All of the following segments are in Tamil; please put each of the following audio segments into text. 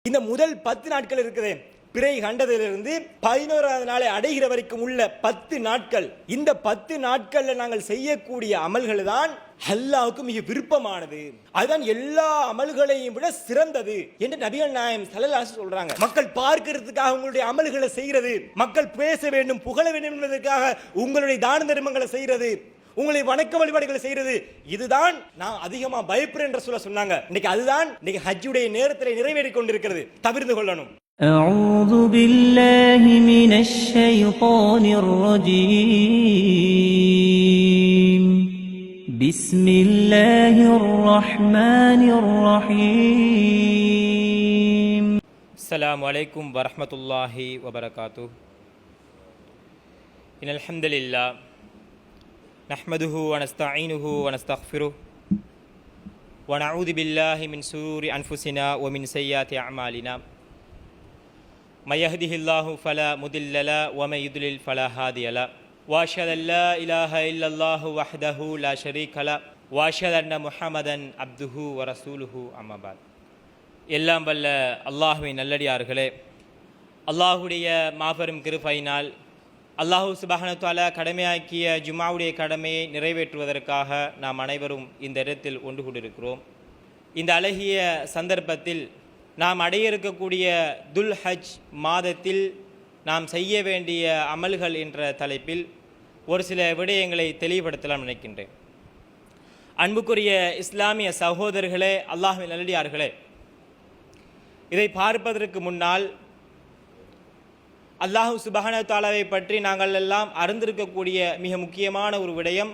இந்த முதல் 10 நாட்கள் இருக்குது, பிறை கண்டதிலிருந்து 11வது நாளை அடைகிற வரைக்கும் உள்ள 10 நாட்கள், இந்த 10 நாட்கள்ல நாங்கள் செய்யக்கூடிய அமல்கள் தான் அல்லாஹ்வுக்கு மிக விருப்பமானது, அதுதான் எல்லா அமல்களையும் விட சிறந்தது என்று நபிகள் நாயகம் ஸல்லல்லாஹு அலைஹி வஸல்லம் சொல்றாங்க. மக்கள் பார்க்கிறதுக்காக உங்களுடைய அமல்களை செய்கிறது, மக்கள் பேச வேண்டும் புகழ வேண்டும் என்பதற்காக உங்களுடைய தான தர்மங்களை செய்கிறது, உங்களை வணக்க வழிபாடுகளை செய்யறது, இதுதான் நான் அதிகமா பயப்படுறேன் என்று சொன்னாங்க. இன்னைக்கு அதுதான் இன்னைக்கு ஹஜ்ஜுடைய நேரத்தில் நிறைவேறிக் கொண்டிருக்கிறது. தவிர்த்து கொள்ளணும். அஊது பில்லாஹி மினஷ் ஷைத்தானிர் ரஜீம். பிஸ்மில்லாஹிர் ரஹ்மானிர் ரஹீம். அஸ்ஸலாமு அலைக்கும் வரஹ்மத்துல்லாஹி வபரகாத்துஹு. இன்னல் ஹம்துலில்லாஹ் நஹ்மதுஹு வ நஸ்தஈனுஹு வ நஸ்தக்ஃபிருஹு வ நஊது பில்லாஹி மின் ஷுரூரி அன்ஃபுஸினா வ மின் ஸய்யிஆத்தி அஅமாலினா மை யஹ்திஹில்லாஹு ஃபலா முதில்ல லஹு வ மை யுத்லில் ஃபலா ஹாதிய லஹு வ அஷ்ஹது அன் லா இலாஹ இல்லல்லாஹு வஹ்தஹு லா ஷரீக லஹு வ அஷ்ஹது அன்ன முஹம்மதன் அப்துஹு வ ரசூலுஹு அம்மா பஅத். எல்லாம் வல்ல அல்லாஹ்வின் நல்லடியார்களே, அல்லாஹ்வுடைய மாபெரும் கிருபையினால் அல்லாஹு சுப்ஹானஹு வ தஆலா கடமையாக்கிய ஜும்ஆவுடைய கடமையை நிறைவேற்றுவதற்காக நாம் அனைவரும் இந்த இடத்தில் ஒன்று கூடியிருக்கிறோம். இந்த அழகிய சந்தர்ப்பத்தில் நாம் அடைய இருக்கக்கூடிய துல் ஹஜ் மாதத்தில் நாம் செய்ய வேண்டிய அமல்கள் என்ற தலைப்பில் ஒரு சில விடயங்களை தெளிவுபடுத்தலாம் நினைக்கின்றேன். அன்புக்குரிய இஸ்லாமிய சகோதரர்களே, அல்லாஹ்வின் நல்லடியார்களே, இதை பார்ப்பதற்கு முன்னால் அல்லாஹு சுப்ஹானஹு வ தஆலாவை பற்றி நாங்கள் எல்லாம் அறிந்திருக்கக்கூடிய மிக முக்கியமான ஒரு விடயம்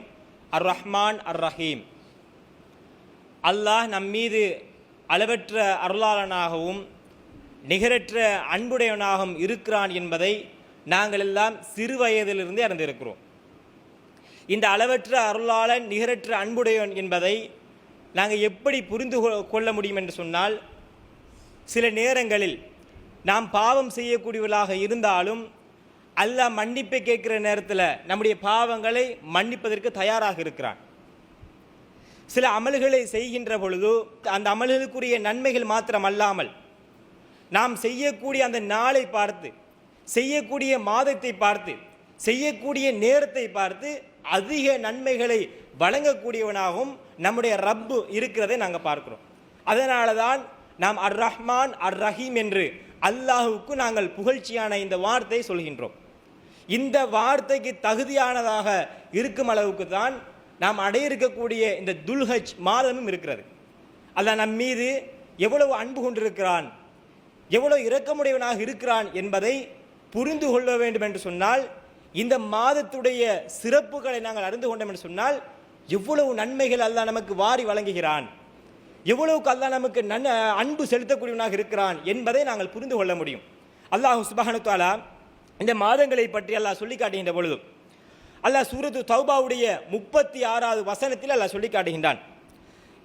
அர் ரஹ்மான் அர் ரஹீம். அல்லாஹ் நம் மீது அளவற்ற அருளாளனாகவும் நிகரற்ற அன்புடையவனாகவும் இருக்கிறான் என்பதை நாங்கள் எல்லாம் சிறு வயதிலிருந்தே அறிந்திருக்கிறோம். இந்த அளவற்ற அருளாளன் நிகரற்ற அன்புடையவன் என்பதை நாங்கள் எப்படி புரிந்து கொள்ள முடியும் என்று சொன்னால், சில நேரங்களில் நாம் பாவம் செய்யக்கூடியவர்களாக இருந்தாலும் அல்லாஹ் மன்னிப்பை கேட்கிற நேரத்தில் நம்முடைய பாவங்களை மன்னிப்பதற்கு தயாராக இருக்கிறான். சில அமல்களை செய்கின்ற பொழுது அந்த அமல்களுக்குரிய நன்மைகள் மாத்திரம் அல்லாமல் நாம் செய்யக்கூடிய அந்த நாளை பார்த்து, செய்யக்கூடிய மாதத்தை பார்த்து, செய்யக்கூடிய நேரத்தை பார்த்து அதிக நன்மைகளை வழங்கக்கூடியவனாகவும் நம்முடைய ரப்பு இருக்கிறதை நாங்கள் பார்க்கிறோம். அதனால தான் நாம் அர் ரஹ்மான் அர் ரஹீம் என்று அல்லாஹுக்கு நாங்கள் புகழ்ச்சியான இந்த வார்த்தையை சொல்கின்றோம். இந்த வார்த்தைக்கு தகுதியானதாக இருக்கும் அளவுக்கு தான் நாம் அடைய இருக்கக்கூடிய இந்த துல்ஹஜ் மாதமும் இருக்கிறது. அல்லாஹ் நம் மீது எவ்வளவு அன்பு கொண்டிருக்கிறான், எவ்வளவு இரக்கமுடையவனாக இருக்கிறான் என்பதை புரிந்து கொள்ள வேண்டும் என்று சொன்னால், இந்த மாதத்துடைய சிறப்புகளை நாங்கள் அறிந்து கொண்டோம் என்று சொன்னால், எவ்வளவு நன்மைகள் அல்லாஹ் நமக்கு வாரி வழங்குகிறான், எவ்வளவுக்கு அல்லாஹ் நமக்கு அன்பு செலுத்தக்கூடியவனாக இருக்கிறான் என்பதை நாங்கள் புரிந்து கொள்ள முடியும். அல்லாஹ் சுப்ஹானஹு வ தஆலா இந்த மாதங்களை பற்றி அல்லாஹ் சொல்லி காட்டுகின்ற பொழுது அல்லாஹ் சூரத்து தௌபாவுடைய 36வது வசனத்தில் அல்லாஹ் சொல்லி காட்டுகின்றான்,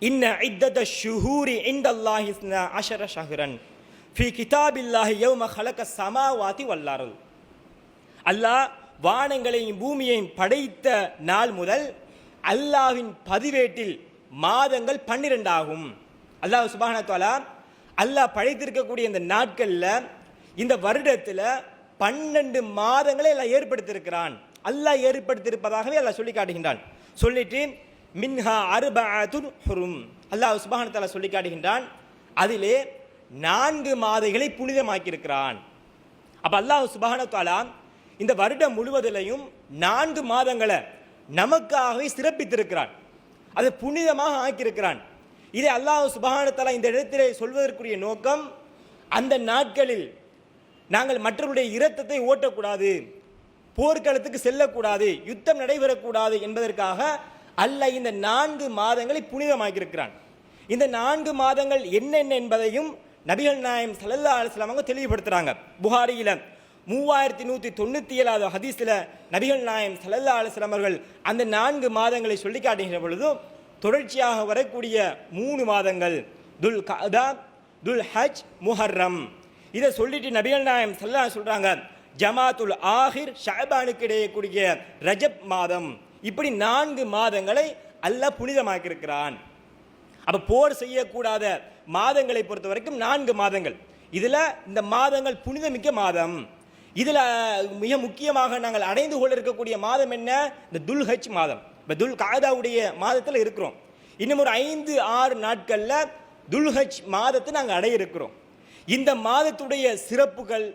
இன்ன இத்தத ஷுஹூரி இன்தல்லாஹி 12 ஷஹ்ரன் ஃபீ கிதாபில்லாஹி யௌம ஹலகஸ் ஸமாவாதி வல் அர்த். அல்லாஹ் வானங்களையும் பூமியையும் படைத்த நாள் முதல் அல்லாஹ்வின் பதிவேட்டில் மாதங்கள் 12 ஆகும். அல்லாஹ் சுப்ஹானஹு வ தஆலா அல்லாஹ் படைத்திருக்கக்கூடிய இந்த நாட்களில், இந்த வருடத்தில் 12 மாதங்களை எல்லாம் ஏற்படுத்தியிருக்கிறான். அல்லாஹ் ஏற்படுத்தியிருப்பதாகவே அல்லாஹ் சொல்லி காட்டுகின்றான். சொல்லிட்டு மின்ஹா அர்பஅத்துன் ஹுரும், அல்லாஹ் சுப்ஹானஹு வ தஆலா சொல்லி காட்டுகின்றான், அதிலே 4 மாதங்களை புனிதமாக்கியிருக்கிறான். அப்போ அல்லாஹ் சுப்ஹானஹு வ தஆலா இந்த வருடம் முழுவதிலையும் 4 மாதங்களை நமக்காகவே சிறப்பித்திருக்கிறான், அதை புனிதமாக ஆக்கியிருக்கிறான். இதை அல்லாஹ் சுப்ஹானஹு வ தஆலா இந்த இடத்திலே சொல்வதற்குரிய நோக்கம், அந்த நாட்களில் நாங்கள் மற்றவருடைய இரத்தத்தை ஓட்டக்கூடாது, போர்க்களத்துக்கு செல்லக்கூடாது, யுத்தம் நடைபெறக்கூடாது என்பதற்காக அல்லாஹ் இந்த 4 மாதங்களை புனிதமாக்கியிருக்கிறான். இந்த 4 மாதங்கள் என்னென்ன என்பதையும் நபிகள் நாயகம் ஸல்லல்லாஹு அலைஹி வஸல்லம் அவங்க தெளிவுபடுத்துறாங்க. புகாரியில 3197வது ஹதீஸில் நபிகள் நாயகம் ஸல்லல்லாஹு அலைஹி வஸல்லம் அவர்கள் அந்த 4 மாதங்களை சொல்லி காட்டுகின்ற பொழுது தொடர்ச்சியாக வரக்கூடிய 3 மாதங்கள் துல் கஅதா, துல் ஹஜ், முஹர்ரம், இதை சொல்லிட்டு நபிகள் நாயகம் ஸல்லல்லாஹு அலைஹி வஸல்லம் சொல்றாங்க, ஜமாத்துல் ஆஹிர், ஷஅபானுக்கு இடையே கூடிய ரஜப் மாதம், இப்படி 4 மாதங்களை அல்லாஹ் புனிதமாக்கியிருக்கிறான். அப்போ போர் செய்யக்கூடாத மாதங்களை பொறுத்த வரைக்கும் 4 மாதங்கள். இதில் இந்த மாதங்கள் புனிதமிக்க மாதம். இதில் மிக முக்கியமாக நாங்கள் அடைந்து கொள்ள இருக்கக்கூடிய மாதம் என்ன? இந்த துல்ஹஜ் மாதம். இப்போ துல் காதாவுடைய மாதத்தில் இருக்கிறோம். இன்னும் ஒரு 5-6 நாட்களில் துல்ஹஜ் மாதத்தை நாங்கள் அடைய இருக்கிறோம். இந்த மாதத்துடைய சிறப்புகள்,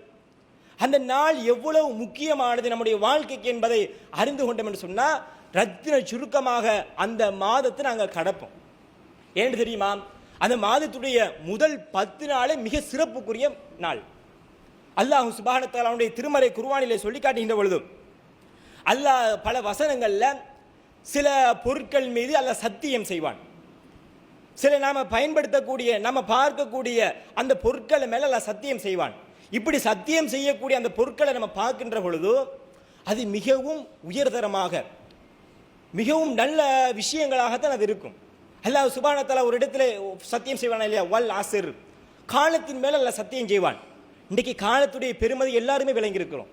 அந்த நாள் எவ்வளவு முக்கியமானது நம்முடைய வாழ்க்கைக்கு என்பதை அறிந்து கொண்டோம் என்று சொன்னால் ரத்தின சுருக்கமாக அந்த மாதத்தை நாங்கள் கடப்போம். ஏன்னு தெரியுமா? அந்த மாதத்துடைய முதல் 10 நாளே மிக சிறப்புக்குரிய நாள். அல்லாஹ் சுப்ஹானஹு வ தஆலாவுடைய திருமறை குர்ஆனிலே சொல்லி காட்டுகின்ற பொழுது அல்லாஹ் பல வசனங்களில் சில பொருட்கள் மீது அல்லாஹ் சத்தியம் செய்வான். சில நாம் பயன்படுத்தக்கூடிய நம்ம பார்க்கக்கூடிய அந்த பொருட்களை மேலே அல்லாஹ் சத்தியம் செய்வான். இப்படி சத்தியம் செய்யக்கூடிய அந்த பொருட்களை நம்ம பார்க்கின்ற பொழுது அது மிகவும் உயர்தரமாக மிகவும் நல்ல விஷயங்களாகத்தான் அது இருக்கும். அல்லாஹ் சுப்ஹானஹு வ தஆலா ஒரு இடத்துல சத்தியம் செய்வான் இல்லையா? வல் அஸ்ர், காலத்தின் மேலே அல்லாஹ் சத்தியம் செய்வான். இன்றைக்கு காலத்துடைய பெருமதி எல்லாருமே விளங்கியிருக்கிறோம்.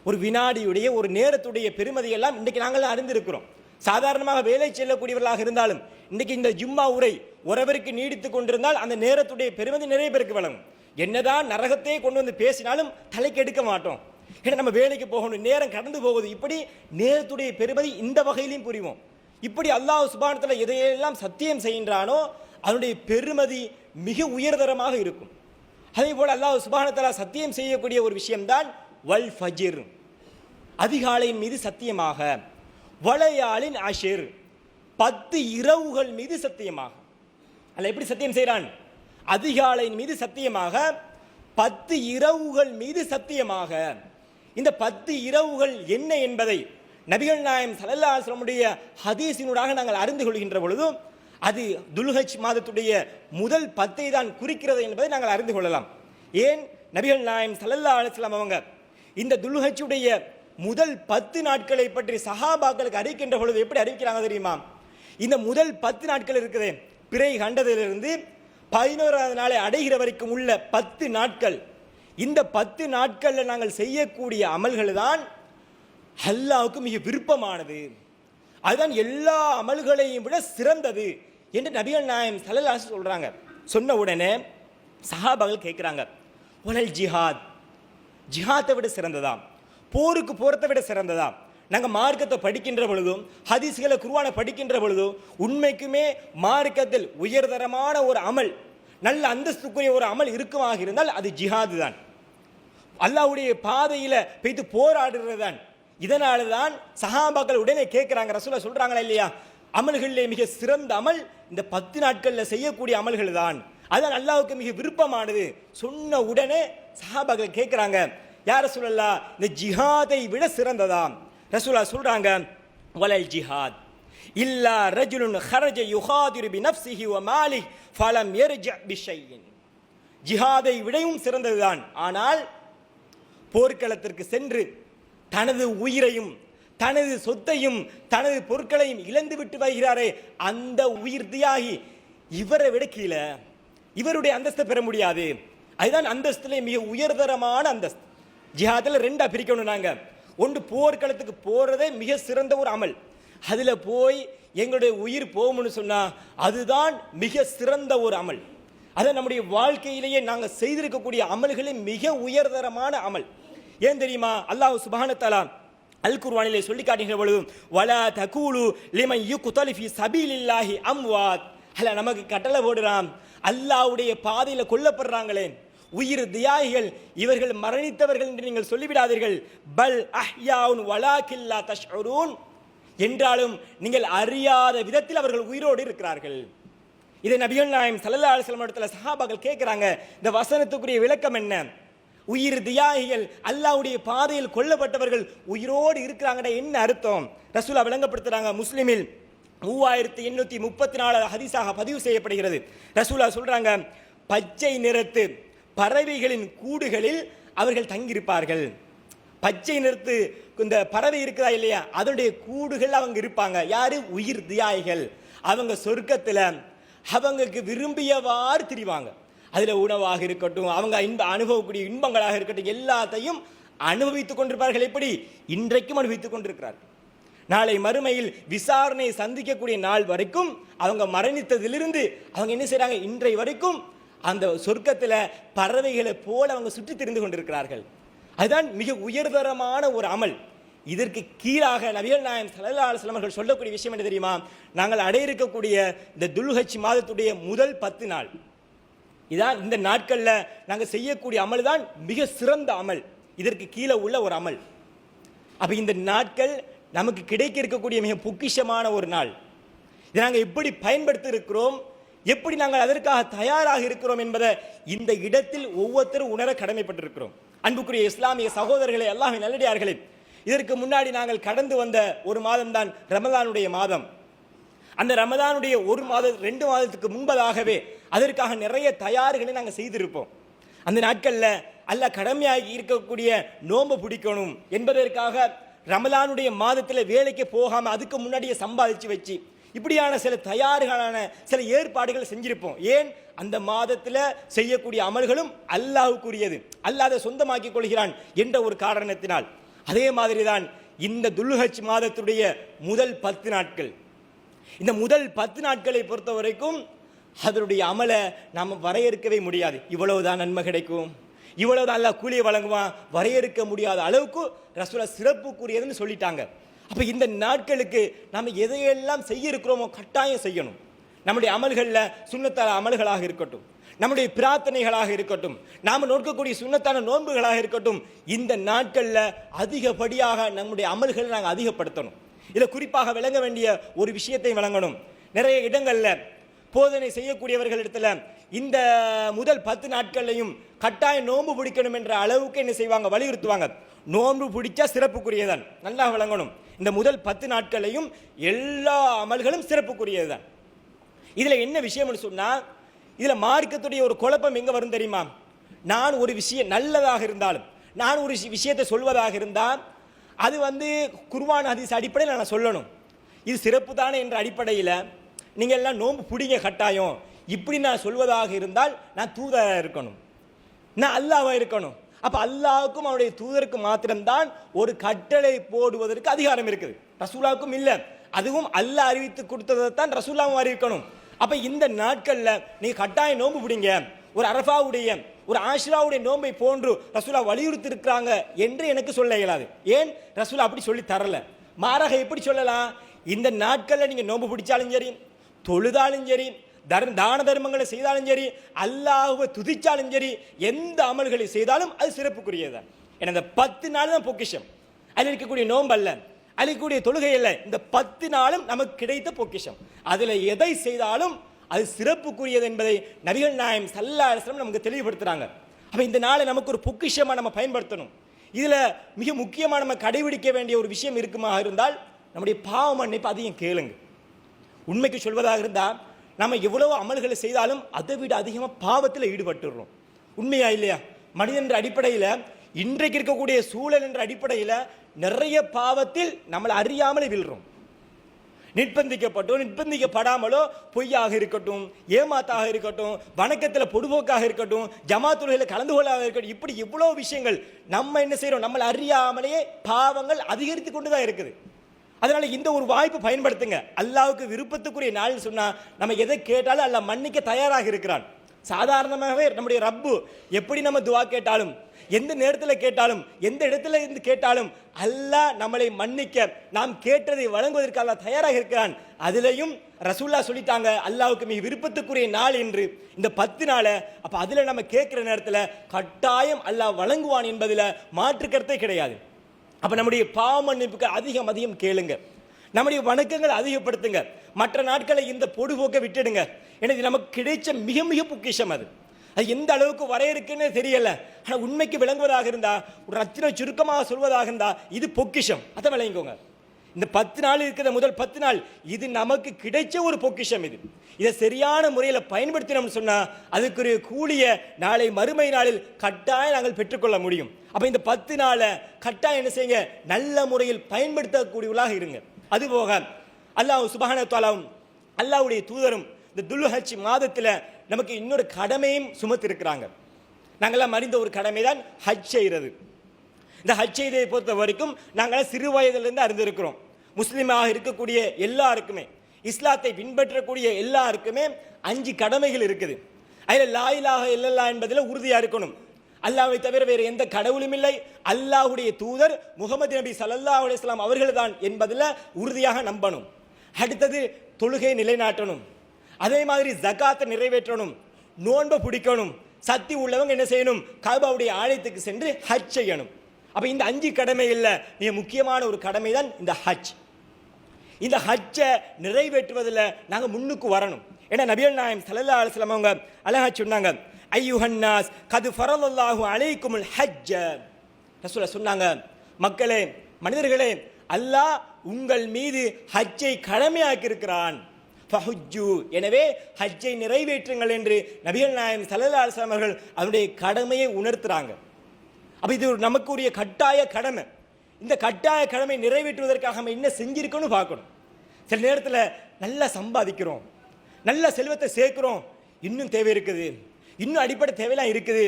ஒரு வினாடியுடைய ஒரு நேரத்துடைய பெருமதி எல்லாம் இன்றைக்கு நாங்கள் அறிந்திருக்கிறோம். சாதாரணமாக வேலை செல்லக்கூடியவர்களாக இருந்தாலும் இன்றைக்கு இந்த ஜும்மா உரை ஒருவருக்கு நீடித்து கொண்டிருந்தால் அந்த நேரத்துடைய பெருமதி நிறைய பேருக்கு விளங்கும். என்னதான் நரகத்தையே கொண்டு வந்து பேசினாலும் தலைக்கு எடுக்க மாட்டோம். ஏன்னா நம்ம வேலைக்கு போகணும், நேரம் கடந்து போகுது. இப்படி நேரத்துடைய பெருமதி இந்த வகையிலையும் புரிவோம். இப்படி அல்லாஹ் சுப்ஹானஹு வ தஆலா எதையெல்லாம் சத்தியம் செய்கின்றானோ அதனுடைய பெருமதி மிக உயர்தரமாக இருக்கும். அதே போல் அல்லாஹ் சுப்ஹானஹு வ தஆலா சத்தியம் செய்யக்கூடிய ஒரு விஷயம்தான் வல் ஃபஜ்ர், அதிகாலையின் மீது சத்தியமாக, வளையாலின் அஷிர், 10 இரவுகள் மீது சத்தியமாக. அல்ல எப்படி சத்தியம் செய்கிறான்? அதிகாலையின் மீது சத்தியமாக, 10 இரவுகள் மீது சத்தியமாக. இந்த 10 இரவுகள் என்ன என்பதை நபிகள் நாயகம் ஸல்லல்லாஹு அலைஹி வஸல்லம் ஹதீஸினூடாக நாங்கள் அறிந்து கொள்கின்ற பொழுது அது துல்ஹஜ் மாதத்துடைய முதல் 10 தான் குறிக்கிறது என்பதை நாங்கள் அறிந்து கொள்ளலாம். ஏன் நபிகள் நாயகம் ஸல்லல்லாஹு அலைஹி வஸல்லம் அவங்க இந்த துல்ஹஜ்ஜுடைய முதல் 10 நாட்களை பற்றி சஹாபாக்களுக்கு அறிவிக்கின்ற பொழுது எப்படி அறிவிக்கிறாங்க தெரியுமா? இந்த முதல் 10 நாட்கள் இருக்குது, பிறை கண்டதிலிருந்து 11வது நாளை அடைகிற வரைக்கும் உள்ள 10 நாட்கள், இந்த 10 நாட்களில் நாங்கள் செய்யக்கூடிய அமல்கள் தான் அல்லாஹ்வுக்கு மிக விருப்பமானது, அதுதான் எல்லா அமல்களையும் விட சிறந்தது என்று நபிகள் நாயகம் ஸல்லல்லாஹு அலைஹி வஸல்லம் சொல்றாங்க. சொன்ன உடனே சஹாபாக்கள் கேட்குறாங்க, ஒலல் ஜிஹாத், ஜிஹாத்தை விட சிறந்ததா? போருக்கு போறதை விட சிறந்ததா? நாங்கள் மார்க்கத்தை படிக்கின்ற பொழுதும் ஹதீஸ்களை குர்ஆனை படிக்கின்ற பொழுதும் உண்மைக்குமே மார்க்கத்தில் உயர்தரமான ஒரு அமல், நல்ல அந்தஸ்துக்குரிய ஒரு அமல் இருக்குமாக இருந்தால் அது ஜிஹாது தான். அல்லாஹ்வுடைய பாதையில் போய்த்து போராடுறது தான். இதனால தான் சஹாபாக்கள் உடனே கேட்குறாங்க, ரசூலுல்லாஹ் சொல்றாங்களா இல்லையா, அமல்களிலே மிக சிறந்த அமல் இந்த 10 நாட்களில் செய்யக்கூடிய அமல்கள் தான், அதுதான் அல்லாஹ்வுக்கு மிக விருப்பமானது. சொன்ன உடனே சஹாபாக்கள் கேட்குறாங்க, யார் ரசூலல்லாஹ் இந்த ஜிஹாதை விட சிறந்ததா? ரசூலுல்லாஹ் சொல்றாங்க, வலல் ஜிஹாத் இல்லா ரஜுலுன் ஹரஜ யுகாதிரு பி நஃப்ஸிஹி வ மாலிஹி ஃபலம் யர்ஜ பிஷையின். ஜிஹாதை விடவும் சிறந்ததுதான். ஆனால் போர்க்களத்திற்கு சென்று தனது உயிரையும் தனது சொத்தையும் தனது பொருட்களையும் இழந்து விட்டு வருகிறாரே அந்த உயிர் தியாகி இவரை விட கீழே, இவருடைய அந்தஸ்தை பெற முடியாது. அதுதான் அந்தஸ்திலே மிக உயர்தரமான அந்தஸ்து. ஜிஹாதில் 2ஆ பிரிக்கணும் நாங்கள். ஒன்று போர்க்களத்துக்கு போகிறதே மிக சிறந்த ஒரு அமல், அதில் போய் எங்களுடைய உயிர் போகும்னு சொன்னால் அதுதான் மிக சிறந்த ஒரு அமல். அதை நம்முடைய வாழ்க்கையிலேயே நாங்கள் செய்திருக்கக்கூடிய அமல்களே மிக உயர்தரமான அமல். ஏன் தெரியுமா? அல்லாஹ் சுப்ஹானஹு வ தஆலா அல் குர்ஆனிலே சொல்லி காட்டுகிற பொழுது வலா தகூலு லிமன் யுக்தலு ஃபீ சபீலில்லாஹி அம்வாத், அல்ல நமக்கு கட்டளை போடுறான், அல்லாஹ்வுடைய பாதையில் கொல்லப்படுறாங்களே உயிர் தியாகிகள், இவர்கள் மரணித்தவர்கள் என்று நீங்கள் சொல்லிவிடாதீர்கள். பல் அஹ்யாவுன் வலாக்கின் லா தஷ்உரூன், என்றாலும் நீங்கள் அறியாத விதத்தில் அவர்கள் உயிரோடு இருக்கிறார்கள். இதை நபிகள் நாயகம் ஸல்லல்லாஹு அலைஹி வஸல்லம் இடத்துல சஹாபாக்கள் கேட்குறாங்க, இந்த வசனத்துக்குரிய விளக்கம் என்ன? உயிர் தியாகிகள், அல்லாஹ்வுடைய பாதையில் கொல்லப்பட்டவர்கள் உயிரோடு இருக்கிறாங்கடா என்ன அர்த்தம்? ரசூலுல்லாஹ் விளங்கப்படுத்துறாங்க. முஸ்லிமில் 3834 ஹதீஸாக பதிவு செய்யப்படுகிறது. ரசூலுல்லாஹ் சொல்றாங்க, பச்சை நிறத்து பறவைகளின் கூடுகளில் அவர்கள் தங்கியிருப்பார்கள். பச்சை நிறத்து இந்த பறவை இருக்குதா இல்லையா, அதனுடைய கூடுகள் அவங்க இருப்பாங்க. யாரு? உயிர் தியாகிகள். அவங்க சொர்க்கத்தில் அவங்களுக்கு விரும்பியவாறு திரிவாங்க. அதில் உணவாக இருக்கட்டும், அவங்க அனுபவக்கூடிய இன்பங்களாக இருக்கட்டும், எல்லாத்தையும் அனுபவித்துக் கொண்டிருப்பார்கள். எப்படி? இன்றைக்கும் அனுபவித்துக் கொண்டிருக்கிறார்கள். நாளை மறுமையில் விசாரணையை சந்திக்கக்கூடிய நாள் வரைக்கும் அவங்க மரணித்ததிலிருந்து அவங்க என்ன செய்கிறாங்க, இன்றை வரைக்கும் அந்த சொர்க்கத்தில் பறவைகளை போல அவங்க சுற்றி திரிந்து கொண்டிருக்கிறார்கள். அதுதான் மிக உயர்தரமான ஒரு அமல். இதற்கு கீழாக நபிகள் நாயகம் ஸல்லல்லாஹு அலைஹி வஸல்லம் அவர்கள் சொல்லக்கூடிய விஷயம் என்ன தெரியுமா? நாங்கள் அடைய இருக்கக்கூடிய இந்த துல்ஹஜ் மாதத்துடைய முதல் 10 நாள், இதான் இந்த நாட்களில் நாங்கள் செய்யக்கூடிய அமல் தான் மிக சிறந்த அமல், இதற்கு கீழே உள்ள ஒரு அமல். அப்போ இந்த நாட்கள் நமக்கு கிடைக்க இருக்கக்கூடிய மிக பொக்கிஷமான ஒரு நாள். இதை நாங்கள் எப்படி பயன்படுத்தி இருக்கிறோம், எப்படி நாங்கள் அதற்காக தயாராக இருக்கிறோம் என்பதை இந்த இடத்தில் ஒவ்வொருத்தரும் உணர கடமைப்பட்டிருக்கிறோம். அன்புக்குரிய இஸ்லாமிய சகோதரர்களே, அல்லாஹ்வின் நல்லடியார்களே, இதற்கு முன்னாடி நாங்கள் கடந்து வந்த ஒரு மாதம் தான் ரமலானுடைய மாதம். அந்த ரமலானுடைய 2 மாதத்துக்கு முன்பதாகவே அதற்காக நிறைய தயார்களை நாங்கள் செய்திருப்போம். அந்த நாட்களில் அல்லாஹ் கடமையாகி இருக்கக்கூடிய நோன்பு பிடிக்கணும் என்பதற்காக ரமலானுடைய மாதத்தில் வேலைக்கு போகாமல் அதுக்கு முன்னாடியே சம்பாதிச்சு வச்சு இப்படியான சில தயார்களான சில ஏற்பாடுகள் செஞ்சிருப்போம். ஏன்? அந்த மாதத்தில் செய்யக்கூடிய அமல்களும் அல்லாஹ்வுக்குரியது, அல்லாஹ் அதை சொந்தமாக்கி கொள்கிறான் என்ற ஒரு காரணத்தினால். அதே மாதிரி தான் இந்த துல்ஹஜ் மாதத்துடைய முதல் 10 நாட்கள். இந்த முதல் 10 நாட்களை பொறுத்த வரைக்கும் அதனுடைய அமலை நாம் வரையறுக்கவே முடியாது. இவ்வளவுதான் நன்மை கிடைக்கும், இவ்வளவுதான் அல்லாஹ் கூலியை வழங்குவான், வரையறுக்க முடியாத அளவுக்கு ரசூலுல்லாஹ் சிறப்புக்குரியதுன்னு சொல்லிட்டாங்க. அப்போ இந்த நாட்களுக்கு நாம் எதையெல்லாம் செய்ய இருக்கிறோமோ கட்டாயம் செய்யணும். நம்முடைய அமல்களில் சுன்னத்தான அமல்களாக இருக்கட்டும், நம்முடைய பிரார்த்தனைகளாக இருக்கட்டும், நாம் நோக்கக்கூடிய சுன்னத்தான நோன்புகளாக இருக்கட்டும், இந்த நாட்களில் அதிகப்படியாக நம்முடைய அமல்களை நாங்கள் அதிகப்படுத்தணும். இதில் குறிப்பாக விளங்க வேண்டிய ஒரு விஷயத்தை விளங்கணும். நிறைய இடங்களில் போதனை செய்யக்கூடியவர்களிடத்தில் இந்த முதல் 10 நாட்கள்லையும் கட்டாயம் நோன்பு பிடிக்கணும் என்ற அளவுக்கு என்ன செய்வாங்க, வலியுறுத்துவாங்க. நோன்பு பிடிச்சா சிறப்புக்குரியதான், நல்லா விளங்கணும். இந்த முதல் 10 நாட்களையும் எல்லா அமல்களும் சிறப்புக்குரியதுதான். இதில் என்ன விஷயம்னு சொன்னால், இதில் மார்க்கத்துடைய ஒரு குழப்பம் எங்கே வரும் தெரியுமா? நான் ஒரு விஷயம் நல்லதாக இருந்தாலும், நான் ஒரு விஷயத்தை சொல்வதாக இருந்தால் அது குர்ஆன் ஹதீஸ் அடிப்படையில் நான் சொல்லணும். இது சிறப்பு தானே என்ற அடிப்படையில் நீங்கள் எல்லாம் நோன்பு பிடிங்க கட்டாயம் இப்படி நான் சொல்வதாக இருந்தால் நான் தூதராக இருக்கணும், நான் அல்லாஹ்வாக இருக்கணும். அப்போ அல்லாஹ்வுக்கும் அவருடைய தூதருக்கு மாத்திரம்தான் ஒரு கட்டளை போடுவதற்கு அதிகாரம் இருக்குது, ரசூலாவுக்கும் இல்லை. அதுவும் அல்லாஹ் அறிவித்து கொடுத்ததை தான் ரசூலாவும் அறிவிக்கணும். அப்போ இந்த நாட்களில் நீங்கள் கட்டாயம் நோன்பு பிடிங்க, ஒரு அரஃபாவுடைய ஒரு ஆஷுராவுடைய நோன்பை போன்று ரசூலா வலியுறுத்தி இருக்கிறாங்க என்று எனக்கு சொல்ல இயலாது. ஏன்? ரசூலா அப்படி சொல்லி தரல. மாறாக எப்படி சொல்லலாம்? இந்த நாட்களில் நீங்கள் நோன்பு பிடிச்சாலும் சரி, தொழுதாலும் சரி, தான தர்மங்களை செய்தாலும் சரி, அல்லாஹ்வை துதிச்சாலும் சரி, எந்த அமல்களை செய்தாலும் அது சிறப்புக்குரியதான். ஏன்னா இந்த 10 நாள் தான் பொக்கிஷம். அதில் இருக்கக்கூடிய நோன்பு அல்ல, அதில் இருக்கக்கூடிய தொழுகை அல்ல, இந்த 10 நாளும் நமக்கு கிடைத்த பொக்கிஷம். அதில் எதை செய்தாலும் அது சிறப்புக்குரியது என்பதை நபிகள் நாயகம் ஸல்லல்லாஹு அலைஹி வஸல்லம் நமக்கு தெளிவுபடுத்துறாங்க. அப்போ இந்த நாளை நமக்கு ஒரு பொக்கிஷமாக நம்ம பயன்படுத்தணும். இதில் மிக முக்கியமாக நம்ம கடைபிடிக்க வேண்டிய ஒரு விஷயம் இருக்குமா இருந்தால், நம்முடைய பாவ மன்னிப்பு அதிகம் கேளுங்க. உண்மைக்கு சொல்வதாக இருந்தால் நம்ம எவ்வளவோ அமல்களை செய்தாலும் அதை விட அதிகமாக பாவத்தில் ஈடுபட்டுடுறோம். உண்மையா இல்லையா? மனிதன் என்ற அடிப்படையில், இன்றைக்கு இருக்கக்கூடிய சூழல் என்ற அடிப்படையில் நிறைய பாவத்தில் நம்மளை அறியாமலே விழுறோம். நிர்பந்திக்கப்பட்டோ நிர்பந்திக்கப்படாமலோ பொய்யாக இருக்கட்டும், ஏமாத்தாக இருக்கட்டும், வணக்கத்தில் பொடுபோக்காக இருக்கட்டும், ஜமாத்துகளில் கலந்து கொள்ளாக இருக்கட்டும், இப்படி எவ்வளோ விஷயங்கள் நம்ம என்ன செய்கிறோம், நம்மளை அறியாமலேயே பாவங்கள் அதிகரித்து கொண்டு தான் இருக்குது. அதனால இந்த ஒரு வாய்ப்பு பயன்படுத்துங்க. அல்லாஹ்வுக்கு விருப்பத்துக்குரிய நாள்னு சொன்னால் நம்ம எதை கேட்டாலும் அல்லாஹ் மன்னிக்க தயாராக இருக்கிறான். சாதாரணமாகவே நம்முடைய ரப்பு எப்படி நம்ம துவா கேட்டாலும், எந்த நேரத்தில் கேட்டாலும், எந்த இடத்துல இருந்து கேட்டாலும் அல்லாஹ் நம்மளை மன்னிக்க, நாம் கேட்டதை வழங்குவதற்கு அல்லாஹ் தயாராக இருக்கிறான். அதிலையும் ரசூலுல்லாஹ் சொல்லிட்டாங்க, அல்லாஹ்வுக்கு மிக விருப்பத்துக்குரிய நாள் என்று இந்த 10 நாளை. அப்போ அதில் நம்ம கேட்குற நேரத்தில் கட்டாயம் அல்லாஹ் வழங்குவான் என்பதில் மாற்று கருத்தே கிடையாது. அப்போ நம்முடைய பாவ மன்னிப்புக்கு அதிகம் அதிகம் கேளுங்க, நம்முடைய வணக்கங்களை அதிகப்படுத்துங்க. மற்ற நாட்களை இந்த பொடுபோக்கை விட்டுடுங்க. எனக்கு நமக்கு கிடைச்ச மிக மிக பொக்கிஷம் அது. அது எந்த அளவுக்கு வரையறுக்குன்னு தெரியல. ஆனால் உண்மைக்கு விளங்குவதாக இருந்தால், ஒரு ரத்தின சுருக்கமாக சொல்வதாக இருந்தால், இது பொக்கிஷம். அதை விளங்கிக்கோங்க. இந்த 10 நாள் இருக்கிற முதல் 10 நாள் இது நமக்கு கிடைச்ச ஒரு பொக்கிஷம். இதை சரியான முறையில் பயன்படுத்தினோம்னு சொன்னால் அதுக்குரிய கூலிய நாளை மறுமை நாளில் கட்டாயம் நாங்கள் பெற்றுக்கொள்ள முடியும். அப்போ இந்த 10 நாளை கட்டாயம் என்ன செய்யுங்க, நல்ல முறையில் பயன்படுத்தக்கூடியவர்களாக இருங்க. அதுபோக அல்லாஹ் சுப்ஹானஹு வ தஆலாவும் அல்லாஹ்வுடைய தூதரும் இந்த துல்ஹஜ் மாதத்தில் நமக்கு இன்னொரு கடமையும் சுமத்திருக்கிறாங்க. நாங்கள்லாம் அறிந்த ஒரு கடமை தான் ஹஜ் செய்கிறது. இந்த ஹஜ் செய்தியை பொறுத்த வரைக்கும் நாங்கள் சிறு வயதிலிருந்து அறிந்திருக்கிறோம். முஸ்லீமாக இருக்கக்கூடிய எல்லாருக்குமே, இஸ்லாத்தை பின்பற்றக்கூடிய எல்லாருக்குமே 5 கடமைகள் இருக்குது. அதில் லா இலாஹ இல்லல்லாஹ் என்பதில் உறுதியா இருக்கணும். அல்லாஹ்வை தவிர வேறு எந்த கடவுளும் இல்லை, அல்லாஹ்வுடைய தூதர் முகமது நபி ஸல்லல்லாஹு அலைஹி வஸல்லம் அவர்கள்தான் என்பதில் உறுதியாக நம்பணும். அடுத்தது தொழுகை நிலைநாட்டணும். அதே மாதிரி ஜகாத்தை நிறைவேற்றணும், நோன்பை பிடிக்கணும். சக்தி உள்ளவங்க என்ன செய்யணும்? கஅபாவுடைய ஆலயத்துக்கு சென்று ஹஜ் செய்யணும். அப்ப இந்த 5 கடமை இல்ல, மிக முக்கியமான ஒரு கடமை தான் இந்த ஹஜ். இந்த ஹஜ்ஜை நிறைவேற்றுவதில் நாங்க முன்னுக்கு வரணும். ஏன்னா நபிகள் நாயகம் ஸல்லல்லாஹு அலைஹி வஸல்லம் அவங்க அழகா சொன்னாங்க, ஐயுஹன்னாஸ் கது ஃபரலல்லாஹு அலைக்குமுல் ஹஜ்ஜ. ரசூலுல்லாஹ் சொன்னாங்க, மக்களே, மனிதர்களே, அல்லாஹ் உங்கள் மீது ஹஜ்ஜை கடமையாக்கி இருக்கிறான். ஃபஹுஜ்ஜு, எனவே ஹஜ்ஜை நிறைவேற்றுங்கள் என்று நபிகள் நாயகம் ஸல்லல்லாஹு அலைஹி வஸல்லம் அவர்கள் அவருடைய கடமையை உணர்த்துறாங்க. அப்ப இது நமக்கு உரிய கட்டாய கடமை. இந்த கட்டாய கடமை நிறைவேற்றுவதற்காக நம்ம என்ன செஞ்சிருக்கணும் பார்க்கணும். சில நேரத்தில் நல்லா சம்பாதிக்கிறோம், நல்ல செல்வத்தை சேர்க்கிறோம், இன்னும் தேவை இருக்குது, இன்னும் அடிப்படை தேவையெல்லாம் இருக்குது.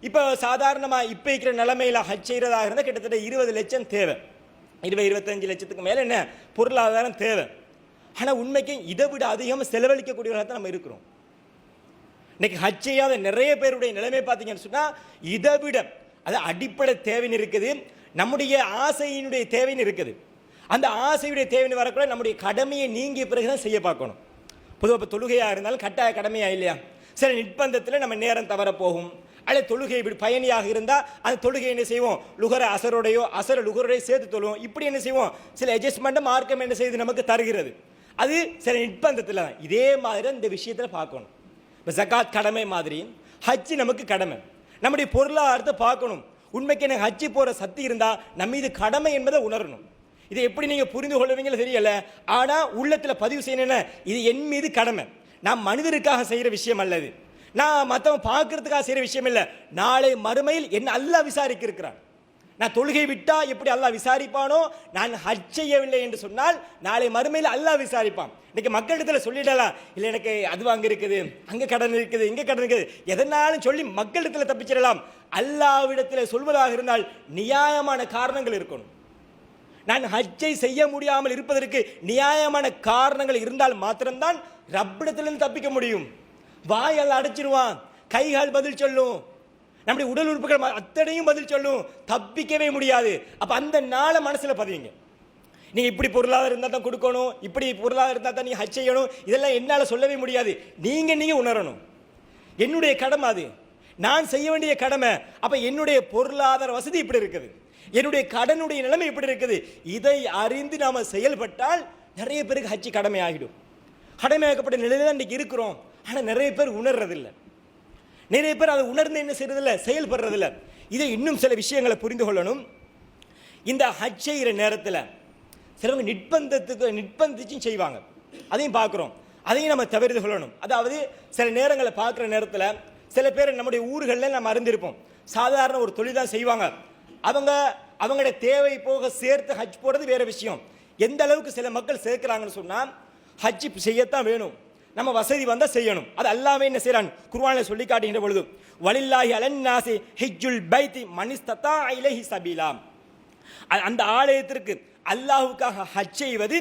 இப்போ சாதாரணமாக இப்போ இருக்கிற நிலைமையில் ஹஜ் செய்கிறதாக இருந்தால் கிட்டத்தட்ட 20 லட்சம் தேவை, 20-25 லட்சத்துக்கு மேலே என்ன பொருளாதாரம் தேவை. ஆனால் உண்மைக்கு இதை விட அதிகமாக செலவழிக்கக்கூடியவர்களாக தான் நம்ம இருக்கிறோம். இன்னைக்கு ஹஜ் செய்யாத நிறைய பேருடைய நிலைமை பார்த்தீங்கன்னு சொன்னால் இதை விட அது அடிப்படை தேவைன்னு இருக்குது, நம்முடைய ஆசையினுடைய தேவைன்னு இருக்குது. அந்த ஆசையுடைய தேவைன்னு வரக்கூட நம்முடைய கடமையை நீங்கிய பிறகுதான் செய்ய பார்க்கணும். பொதுவாக இப்போ தொழுகையாக இருந்தாலும் கட்டாய கடமையா இல்லையா? சில நிர்பந்தத்தில் நம்ம நேரம் தவற போகும். அல்லது தொழுகை இப்படி பயணியாக இருந்தால் அந்த தொழுகை என்ன செய்வோம்? லுகர அசரோடையோ அசர லுகரோடையோ சேர்த்து தொழுவோம். இப்படி என்ன செய்வோம்? சில அட்ஜஸ்ட்மெண்ட்டை மார்க்கம் என்ன செய்து நமக்கு தருகிறது. அது சில நிர்பந்தத்தில் தான். இதே மாதிரி இந்த விஷயத்தில் பார்க்கணும். இப்போ ஜகாத் கடமை மாதிரி ஹஜ் நமக்கு கடமை. நம்முடைய பொருளாதாரத்தை பார்க்கணும். உண்மைக்கு எனக்கு ஹஜ்ஜி போகிற சக்தி இருந்தால் நம்ம இது கடமை என்பதை உணரணும். இதை எப்படி நீங்கள் புரிந்து கொள்வீங்களோ தெரியல, ஆனால் உள்ளத்தில் பதிவு செய்யணும்னா இது என் மீது கடமை. நான் மனிதருக்காக செய்கிற விஷயம் அல்லது, நான் மற்றவன் பார்க்கறதுக்காக செய்கிற விஷயம் இல்லை. நாளை மறுமையில் என்ன அல்லாஹ் விசாரிக்க இருக்கிறான். நான் தொழுகை விட்டா எப்படி அல்லாஹ் விசாரிப்பானோ, நான் ஹஜ் செய்யவில்லை என்று சொன்னால் நாளை மறுமையில் அல்லாஹ் விசாரிப்பான். இன்னைக்கு மக்களிடத்தில் சொல்லிடலாம், இல்லை எனக்கு அது அங்கே இருக்குது, அங்கே கடன் இருக்குது, இங்கே கடன் இருக்குது, எதனாலும் சொல்லி மக்களிடத்தில் தப்பிச்சிடலாம். அல்லாஹ்விடத்தில் சொல்வதாக இருந்தால் நியாயமான காரணங்கள் இருக்கணும். நான் ஹஜ்ஜை செய்ய முடியாமல் இருப்பதற்கு நியாயமான காரணங்கள் இருந்தால் மாத்திரம்தான் ரப்பிடத்திலிருந்து தப்பிக்க முடியும். வாயால் அடைச்சிருவான், கைகால் பதில் சொல்லும், நம்முடைய உடல் உறுப்புகள் அத்தனையும் பதில் சொல்லும், தப்பிக்கவே முடியாது. அப்ப அந்த நாளை மனசுல பதிவுங்க. நீங்க இப்படி பொருளாதாரம் இருந்தால் தான் கொடுக்கணும், இப்படி பொருளாதாரம் இருந்தால் தான் நீங்க ஹஜ் செய்யணும், இதெல்லாம் என்னால சொல்லவே முடியாது. நீங்க உணரணும், என்னுடைய கடமை அது, நான் செய்ய வேண்டிய கடமை. அப்ப என்னுடைய பொருளாதார வசதி இப்படி இருக்குது, என்னுடைய கடனுடைய நிலைமை இப்படி இருக்குது. இதை அறிந்து நாம செயல்பட்டால் நிறைய பேருக்கு ஹஜ் கடமை ஆகிடும். கடமையாக்கப்பட்ட நிலையில தான் இன்னைக்கு இருக்கிறோம். ஆனா நிறைய பேர் உணர்றதில்லை, நிறைய பேர் அதை உணர்ந்து என்ன செய்யறதில்லை, செயல்படுறதில்ல. இதை இன்னும் சில விஷயங்களை புரிந்து கொள்ளணும். இந்த ஹஜ் செய்கிற நேரத்தில் சிலவங்க நிர்பந்திச்சும் செய்வாங்க, அதையும் பார்க்குறோம். அதையும் நம்ம தவிர்த்து கொள்ளணும். அதாவது சில நேரங்களை பார்க்குற நேரத்தில் சில பேர் நம்முடைய ஊர்களில் நம்ம அறிந்திருப்போம், சாதாரண ஒரு தொழில் தான் செய்வாங்க. அவங்களுடைய தேவை போக சேர்த்து ஹஜ் போடுறது வேற விஷயம். எந்த அளவுக்கு சில மக்கள் சேர்க்கிறாங்கன்னு சொன்னால், ஹஜ் செய்யத்தான் வேணும், நம்ம வசதி வந்தால் செய்யணும். அது அல்லாஹ்வே என்ன செய்றான், குர்ஆனில் சொல்லி காட்டுகின்ற பொழுது, வலில்லாஹி அலன்னாசி ஹிஜ்ஜுல் பைத்தி மன் இஸ்ததா இலைஹி சபீலா. அந்த ஆலயத்திற்கு அல்லாஹ்வுக்காக ஹஜ் செய்வது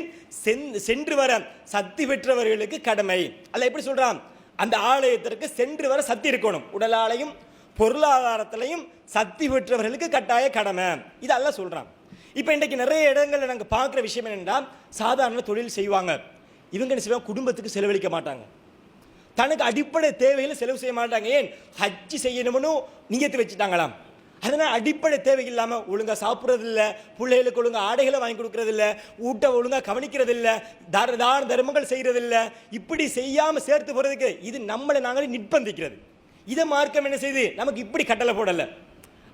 சென்று வர சக்தி பெற்றவர்களுக்கு கடமை. அல்லாஹ் எப்படி சொல்றான், அந்த ஆலயத்திற்கு சென்று வர சக்தி இருக்கணும், உடலாலையும் பொருளாதாரத்திலையும் சக்தி பெற்றவர்களுக்கு கட்டாய கடமை. இது அல்லாஹ் சொல்றான். இப்போ இன்றைக்கு நிறைய இடங்களில் நாங்கள் பார்க்குற விஷயம் என்னென்னா, சாதாரண தொழில் செய்வாங்க, இவங்க என்ன செய்வாங்க, குடும்பத்துக்கு செலவழிக்க மாட்டாங்க, தனக்கு அடிப்படை தேவைகளை செலவு செய்ய மாட்டாங்க. ஏன், ஹஜ் செய்யணும்னு நியத்து வச்சுட்டாங்களாம். அதனால் அடிப்படை தேவை இல்லாமல் ஒழுங்காக சாப்பிட்றதில்ல, பிள்ளைகளுக்கு ஒழுங்காக ஆடைகளை வாங்கி கொடுக்கறதில்ல, ஊட்ட ஒழுங்காக கவனிக்கிறதில்ல, தான தர்மங்கள் செய்கிறதில்ல. இப்படி செய்யாமல் சேர்த்து போகிறதுக்கு இது நம்மளை நாங்களே நிர்பந்திக்கிறது. இதை மார்க்கம் என்ன செய்யுது, நமக்கு இப்படி கட்டளை போடலை.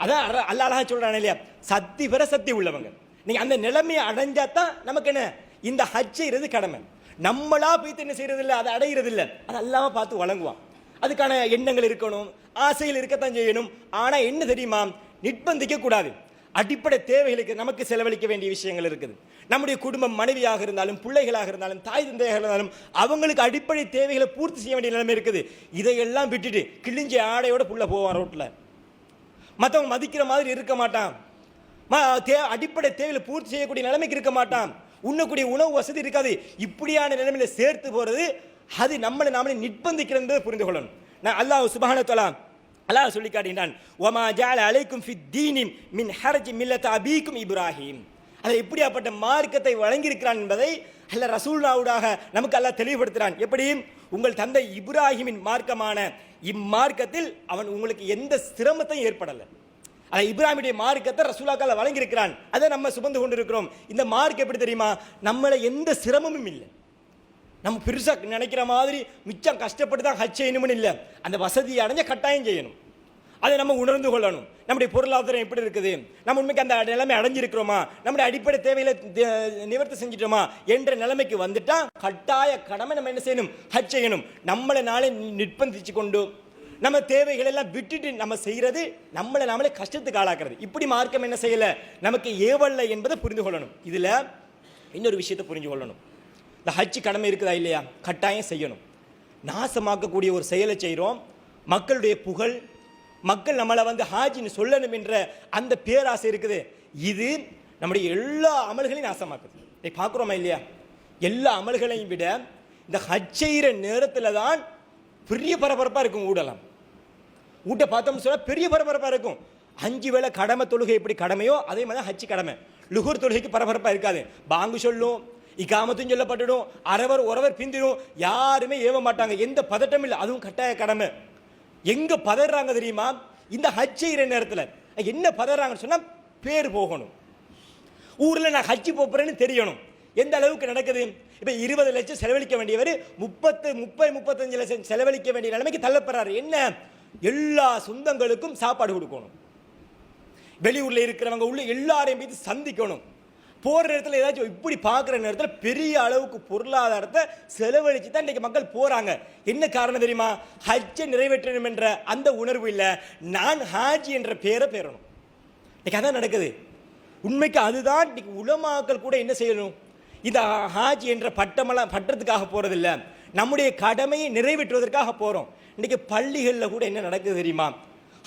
அதான் அல்லாஹ் அழகா சொல்றானே இல்லையா, சக்தி பெற சக்தி உள்ளவங்க. நீங்க அந்த நிலைமையை அடைஞ்சா தான் நமக்கு என்ன, இந்த ஹஜ் செய்யறது கடமை. நம்மளா போய் என்ன செய்யறது இல்லை, அதை அடைகிறது இல்லை, அது அல்லாம பார்த்து வழங்குவான். அதுக்கான எண்ணங்கள் இருக்கணும், ஆசைகள் இருக்கத்தான் செய்யணும். ஆனா என்ன தெரியுமா, நிர்பந்திக்க கூடாது. அடிப்படை தேவைகளுக்கு நமக்கு செலவழிக்க வேண்டிய விஷயங்கள் இருக்குது. நம்முடைய குடும்பம், மனைவியாக இருந்தாலும் பிள்ளைகளாக இருந்தாலும் தாய் தந்தையாக இருந்தாலும் அவங்களுக்கு அடிப்படை தேவைகளை பூர்த்தி செய்ய வேண்டிய நிலைமை இருக்குது. இதையெல்லாம் விட்டுட்டு கிழிஞ்ச ஆடையோட புள்ள போவான் ரோட்ல, மற்றவங்க மதிக்கிற மாதிரி இருக்க மாட்டான், அடிப்படை தேவையை பூர்த்தி செய்யக்கூடிய நிலைமைக்கு இருக்க மாட்டான், உண்ணக்கூடிய உணவு வசதி இருக்காது. இப்படியான நிலைமையில சேர்த்து போறது அது நம்மளை நாமளே நிர்பந்திக்கிறது புரிந்து கொள்ளணும். நான் அல்லாஹ் சுப்ஹானஹு வ தஆலா அல்லாஹ் சொல்லி காட்டுகிறான், வமா ஜஅல அலைக்கும் ஃபித் தீனி மின் ஹர்ஜ் மில்லத அபீக்கும் இப்ராஹிம். அது எப்படியாப்பட்ட மார்க்கத்தை வழங்கியிருக்கிறான் என்பதை அல்ல ரசூலுல்லாஹ்வுடாக நமக்கு அல்லாஹ் தெளிவுபடுத்துகிறான். எப்படி? உங்கள் தந்தை இப்ராஹிமின் மார்க்கமான இம்மார்க்கத்தில் அவன் உங்களுக்கு எந்த சிரமத்தையும் ஏற்படலை. அதை இப்ராஹிமுடைய மார்க்கத்தை ரசூலுல்லாஹ் வழங்கியிருக்கிறான். அதை நம்ம சுமந்து கொண்டிருக்கிறோம். இந்த மார்க்கம் எப்படி தெரியுமா? நம்மளை எந்த சிரமமும் இல்லை. நம்ம பெருசாக நினைக்கிற மாதிரி மிச்சம் கஷ்டப்பட்டு தான் ஹஜ் செய்யணும்னு இல்லை. அந்த வசதியை அடைஞ்ச கட்டாயம் செய்யணும். அதை நம்ம உணர்ந்து கொள்ளணும். நம்முடைய பொருளாதாரம் எப்படி இருக்குது, நம்ம உண்மைக்கு அந்த நிலைமை அடைஞ்சிருக்கிறோமா, நம்முடைய அடிப்படை தேவைகளை நிவர்த்தி செஞ்சிட்டோமா என்ற நிலைமைக்கு வந்துட்டா கட்டாய கடமை நம்ம என்ன செய்யணும்? ஹஜ் செய்யணும். நம்மளை நாளே நிர்பந்திச்சு கொண்டு நம்ம தேவைகள் எல்லாம் விட்டுட்டு நம்ம செய்யறது நம்மளை நாமளே கஷ்டத்துக்கு ஆளாக்குறது. இப்படி மார்க்கம் என்ன செய்யலை, நமக்கு ஏவல்ல என்பதை புரிந்து கொள்ளணும். இதில் இன்னொரு விஷயத்தை புரிஞ்சு கொள்ளணும். இந்த ஹஜ் கடமை இருக்குதா இல்லையா? கட்டாயம் செய்யணும். நாசமாக்கக்கூடிய ஒரு செயலை செய்கிறோம். மக்களுடைய புகழ், மக்கள் நம்மளை ஹாஜின்னு சொல்லணும் என்ற அந்த பேராசை இருக்குது. இது நம்முடைய எல்லா அமல்களையும் நாசமாக்குது. இதை பார்க்குறோமா இல்லையா? எல்லா அமல்களையும் விட இந்த ஹஜ் செய்கிற நேரத்தில் தான் பெரிய பரபரப்பாக இருக்கும். ஊட்ட பார்த்தோம்னு சொன்னால் பெரிய பரபரப்பாக இருக்கும். 5 வேளை கடமை தொழுகை எப்படி கடமையோ அதே மாதிரி தான் ஹஜ் கடமை. லுஹுர் தொழுகைக்கு பரபரப்பாக இருக்காது. பாங்கு சொல்லும், இகாமத்தும் சொல்லப்பட்டுடும், ஒருவர் பிந்திடும், யாருமே ஏவ மாட்டாங்க, எந்த பதட்டமும் இல்லை. அதுவும் கட்டாய கடமை. எங்க பதறாங்க தெரியுமா? இந்த ஹஜ் செய்கிற நேரத்தில் என்ன பதறாங்கன்னு சொன்னால் பேர் போகணும். ஊரில் நான் ஹஜ் போகிறேன்னு தெரியணும். எந்த அளவுக்கு நடக்குது? இப்போ 20 லட்சம் செலவழிக்க வேண்டியவர் 35 லட்சம் செலவழிக்க வேண்டிய நிலைமைக்கு தள்ளப்படுறாரு. என்ன? எல்லா சொந்தங்களுக்கும் சாப்பாடு கொடுக்கணும். வெளியூரில் இருக்கிறவங்க உள்ள எல்லாரையும் போய் சந்திக்கணும். போகிற நேரத்தில் ஏதாச்சும் இப்படி பார்க்குற நேரத்தில் பெரிய அளவுக்கு பொருளாதாரத்தை செலவழித்து தான் இன்றைக்கி மக்கள் போகிறாங்க. என்ன காரணம் தெரியுமா? ஹஜ்ஜை நிறைவேற்றணும் என்ற அந்த உணர்வு இல்லை. நான் ஹாஜி என்ற பேரை பெறணும். இன்றைக்கி அதான் நடக்குது. உண்மைக்கு அதுதான் இன்றைக்கி உலமாக்கள் கூட என்ன செய்யணும்? இந்த ஹாஜி என்ற பட்டத்துக்காக போகிறதில்ல, நம்முடைய கடமையை நிறைவேற்றுவதற்காக போகிறோம். இன்றைக்கி பள்ளிகளில் கூட என்ன நடக்குது தெரியுமா?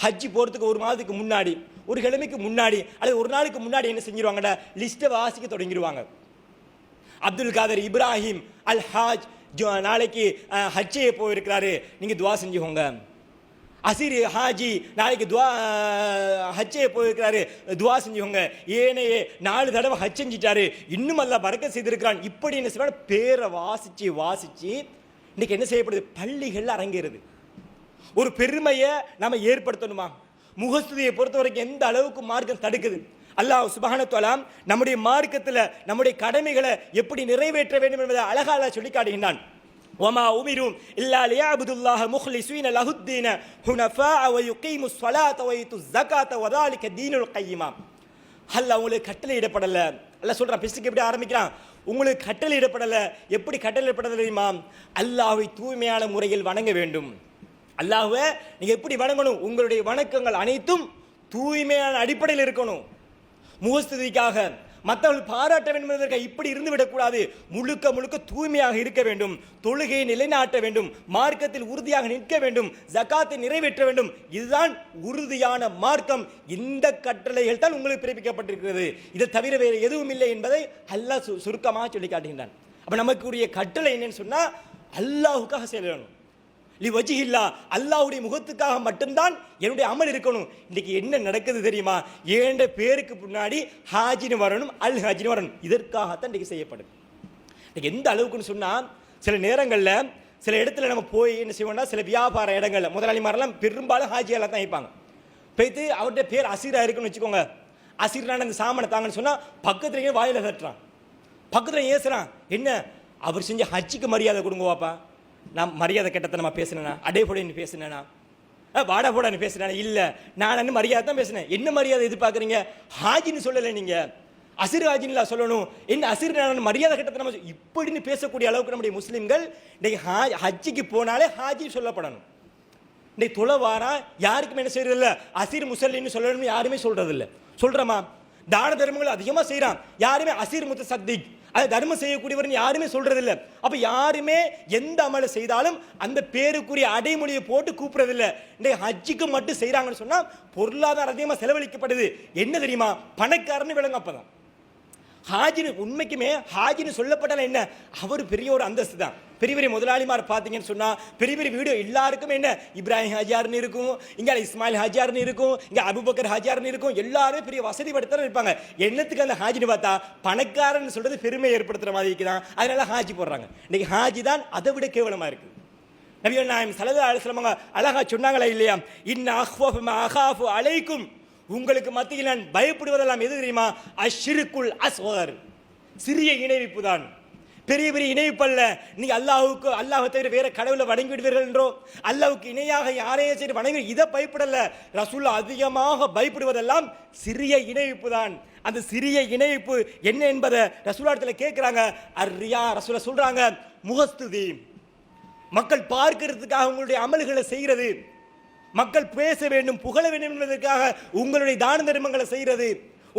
ஹஜ்ஜி போகிறதுக்கு ஒரு மாதத்துக்கு முன்னாடி, ஒரு கிழமைக்கு முன்னாடி அல்லது ஒரு நாளுக்கு முன்னாடி என்ன செஞ்சிருவாங்கடா, லிஸ்ட்டை வாசிக்க தொடங்கிடுவாங்க. அப்துல் காதர் இப்ராஹிம் அல் ஹாஜ் நாளைக்கு ஹஜ் செய்ய போயிருக்கிறாரு, நீங்கள் துவா செஞ்சுக்கோங்க. அசீர் ஹாஜி நாளைக்கு ஹஜ் செய்ய போயிருக்கிறாரு, துவா செஞ்சுக்கோங்க. ஏனையே 4 தடவை ஹஜ் செஞ்சிட்டாரு, இன்னும் அல்ல பரக்கத் செய்திருக்கிறான். இப்படி என்ன செய்வாங்க? பேரை வாசிச்சு இன்னைக்கு என்ன செய்யப்படுது? பள்ளிகள் அரங்கேறுது. ஒரு பெருமையை நம்ம ஏற்படுத்தணுமா? முகஸ்துதியை பொறுத்த வரைக்கும் எந்த அளவுக்கு மார்க்கம் தடுக்குது? அல்லாஹ் சுப்ஹானஹு வ தஆலா நம்முடைய மார்க்கத்தில் நம்முடைய கடமைகளை எப்படி நிறைவேற்ற வேண்டும் என்பதை அழகாக சொல்லி காட்டுகின்றான். வமா உமிரும் இல்லா லியஅபுதுல்லாஹ முக்லிஸீன லஹுத்தீன ஹுனஃபாஅ வ யுகீமுஸ் ஸலாத வ யுத்துஸ் ஸகாத வ ذلك தீனுல் கையிமா. அல்லாஹ் உங்களுக்கு கட்டளையிடப்படலை. அல்லாஹ் சொல்றான், பிஸ்க்கு எப்படி ஆரம்பிக்கிறான்? உங்களுக்கு கட்டளையிடப்படலை. எப்படி கட்டளையிடப்படலை தெரியுமா? அல்லாஹ்வை தூய்மையான முறையில் வணங்க வேண்டும். அல்லாஹ்வை நீங்க எப்படி வணங்கணும்? உங்களுடைய வணக்கங்கள் அனைத்தும் தூய்மையான அடிப்படையில் இருக்கணும். முகஸ்துதிக்காக மற்றவர்கள் பாராட்ட வேண்டும் என்பதற்காக இப்படி இருந்து விடக்கூடாது. முழுக்க தூய்மையாக இருக்க வேண்டும். தொழுகையை நிலைநாட்ட வேண்டும். மார்க்கத்தில் உறுதியாக நிற்க வேண்டும். ஜகாத்தை நிறைவேற்ற வேண்டும். இதுதான் உறுதியான மார்க்கம். இந்த கட்டளைகள் தான் உங்களுக்கு பிறப்பிக்கப்பட்டிருக்கிறது. இதை தவிர வேறு எதுவும் இல்லை என்பதை அல்லாஹ் சுருக்கமாக சொல்லி காட்டுகின்றான். அப்ப நமக்குரிய கட்டளை என்னன்னு சொன்னா, அல்லாஹுக்காக செய்யணும். லிவஜிஹில்லா, அல்லாஹ்வுடைய முகத்துக்காக மட்டும்தான் என்னுடைய அமல் இருக்கணும். இன்னைக்கு என்ன நடக்குது தெரியுமா? ஏண்ட பேருக்கு முன்னாடி ஹாஜின்னு வரணும், அல் ஹாஜின்னு வரணும். இதற்காகத்தான் இன்னைக்கு செய்யப்படுது. இன்னைக்கு எந்த அளவுக்குன்னு சொன்னால், சில நேரங்களில் சில இடத்துல நம்ம போய் என்ன செய்வோம்னா, சில வியாபார இடங்களில் முதலாளிமாரெல்லாம் பெரும்பாலும் ஹாஜியெல்லாம் தான் வைப்பாங்க. போய்த்து அவருடைய பேர் அசீரா இருக்குன்னு வச்சுக்கோங்க. அசீர்னான அந்த சாமானை தாங்கன்னு சொன்னால் பக்கத்துலேயே வாயில தட்டுறான், பக்கத்தில் ஏசுறான். என்ன அவர் செஞ்ச ஹஜ்ஜுக்கு மரியாதை கொடுங்க வாப்பா. நான் மரியாதை கெட்டத்தை நம்ம பேசினேனா? அடே போடன்னு பேசினேனா? வாடா போடான்னு பேசுறேன்? இல்லை, நான் மரியாதை தான் பேசினேன். என்ன மரியாதை எதிர்பார்க்குறீங்க? ஹாஜின்னு சொல்லலை, நீங்கள் அசிர் ஹாஜின்லா சொல்லணும். என்ன அசிர் மரியாதை கட்டத்தை நம்ம இப்படின்னு பேசக்கூடிய அளவுக்கு நம்முடைய முஸ்லீம்கள் இன்னைக்கு ஹஜ்ஜிக்கு போனாலே ஹாஜி சொல்லப்படணும். இன்னைக்கு தொலைவாரா யாருக்குமே என்ன செய்யறதில்ல, அசிர் முசல்லின்னு சொல்லணும்னு யாருமே சொல்றதில்லை. சொல்றமா? தான தர்மங்கள் அதிகமாக செய்கிறான், யாருமே அசிர் முத்தசத்திக் அதை தர்மம் செய்யக்கூடியவர் யாருமே சொல்றதில்லை. அப்ப யாருமே எந்த அமலை செய்தாலும் அந்த பேருக்குரிய அடைமொழியை போட்டு கூப்பிடுறதில்லை. இன்னைக்கு ஹஜ்ஜுக்கு மட்டும் செய்யறாங்கன்னு சொன்னா பொருளாதாரம் அதிகமாக செலவழிக்கப்படுது. என்ன தெரியுமா? பணக்காரன்னு விளங்க. அப்பதான் ஹாஜின்னு உண்மைக்குமே ஹாஜின்னு சொல்லப்பட்டால என்ன, அவர் பெரிய ஒரு அந்தஸ்து தான். பெரிய பெரிய முதலாளிமார் பார்த்தீங்கன்னு சொன்னா பெரிய பெரிய வீடியோ எல்லாருக்கும் என்ன இப்ராஹிம் ஹாஜியார்னு இருக்கும், இங்க இஸ்மாயில் ஹாஜியார்னு இருக்கும், இங்க அபுபக்கர் ஹாஜியார்னு இருக்கும். எல்லாரும் பெரிய வசதி படுத்தர இருப்பாங்க. என்னத்துக்கு அந்த ஹாஜின்னு பார்த்தா பணக்காரன் சொல்றது பெருமை ஏற்படுத்துற மாதிரி இருக்குதான், அதனால ஹாஜி போடுறாங்க. இன்னைக்கு ஹாஜி தான் அதை விட கேவலமா இருக்கு. நபிகள் நாயகம் ஸல்லல்லாஹு அலைஹி வஸல்லம் அழகா சொன்னாங்களா இல்லையா, இன்ன அஹ்வஃபு மா அகாஃபு அலைக்கும், உங்களுக்கு மத்தியில் நான் பயப்படுவதெல்லாம் எது தெரியுமா, அஷ்ஷிருக்குல் அஸ்கர், சிறிய இணைவிப்பு தான். பெரிய பெரிய இணைப்பு அல்ல. நீங்க அல்லாஹ்வை தவிர வேற கடவுளை வணங்கி விடுவீர்கள் என்றோ, அல்லாஹ்வுக்கு இணையாக யாரையும் சரி வணங்கி இதை பயப்படல. ரசூல் அதிகமாக பயப்படுவதெல்லாம் சிறிய இணைப்பு தான். அந்த சிறிய இணைப்பு என்ன என்பதை ரசூலாத்துல கேட்கிறாங்க. அர்ரியா, ரசூல சொல்றாங்க முகஸ்துதி, மக்கள் பார்க்கிறதுக்காக உங்களுடைய அமல்களை செய்கிறது, மக்கள் பேச வேண்டும் புகழ வேண்டும் என்பதற்காக உங்களுடைய தான தர்மங்களை செய்கிறது,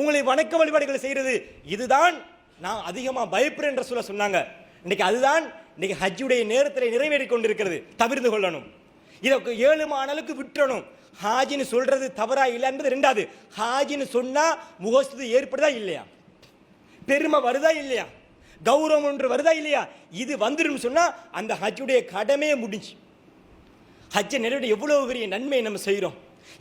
உங்களை வணக்க வழிபாடுகளை செய்கிறது, இதுதான் நான் அதிகமா பயப்படுறேன் என்று சொன்னாங்க. இன்னைக்கு அதுதான் இன்னைக்கு ஹஜ்ஜுடைய நேரத்தில் நிறைவேறி கொண்டிருக்கிறது. தவிர்த்து கொள்ளணும், இதற்கு 7 மாதங்களுக்கு விட்டுறணும். ஹாஜின்னு சொல்றது தவறா இல்லை என்பது ரெண்டாவது. ஹாஜின்னு சொன்னா முகஸ்துதி ஏற்படுதா இல்லையா, பெருமை வருதா இல்லையா, கௌரவம் ஒன்று வருதா இல்லையா, இது வந்துடும் சொன்னா அந்த ஹஜ்ஜுடைய கடமையே முடிஞ்சு. ஹஜ்ஜை நிறைவேற்ற எவ்வளவு பெரிய நன்மையை நம்ம செய்கிறோம்.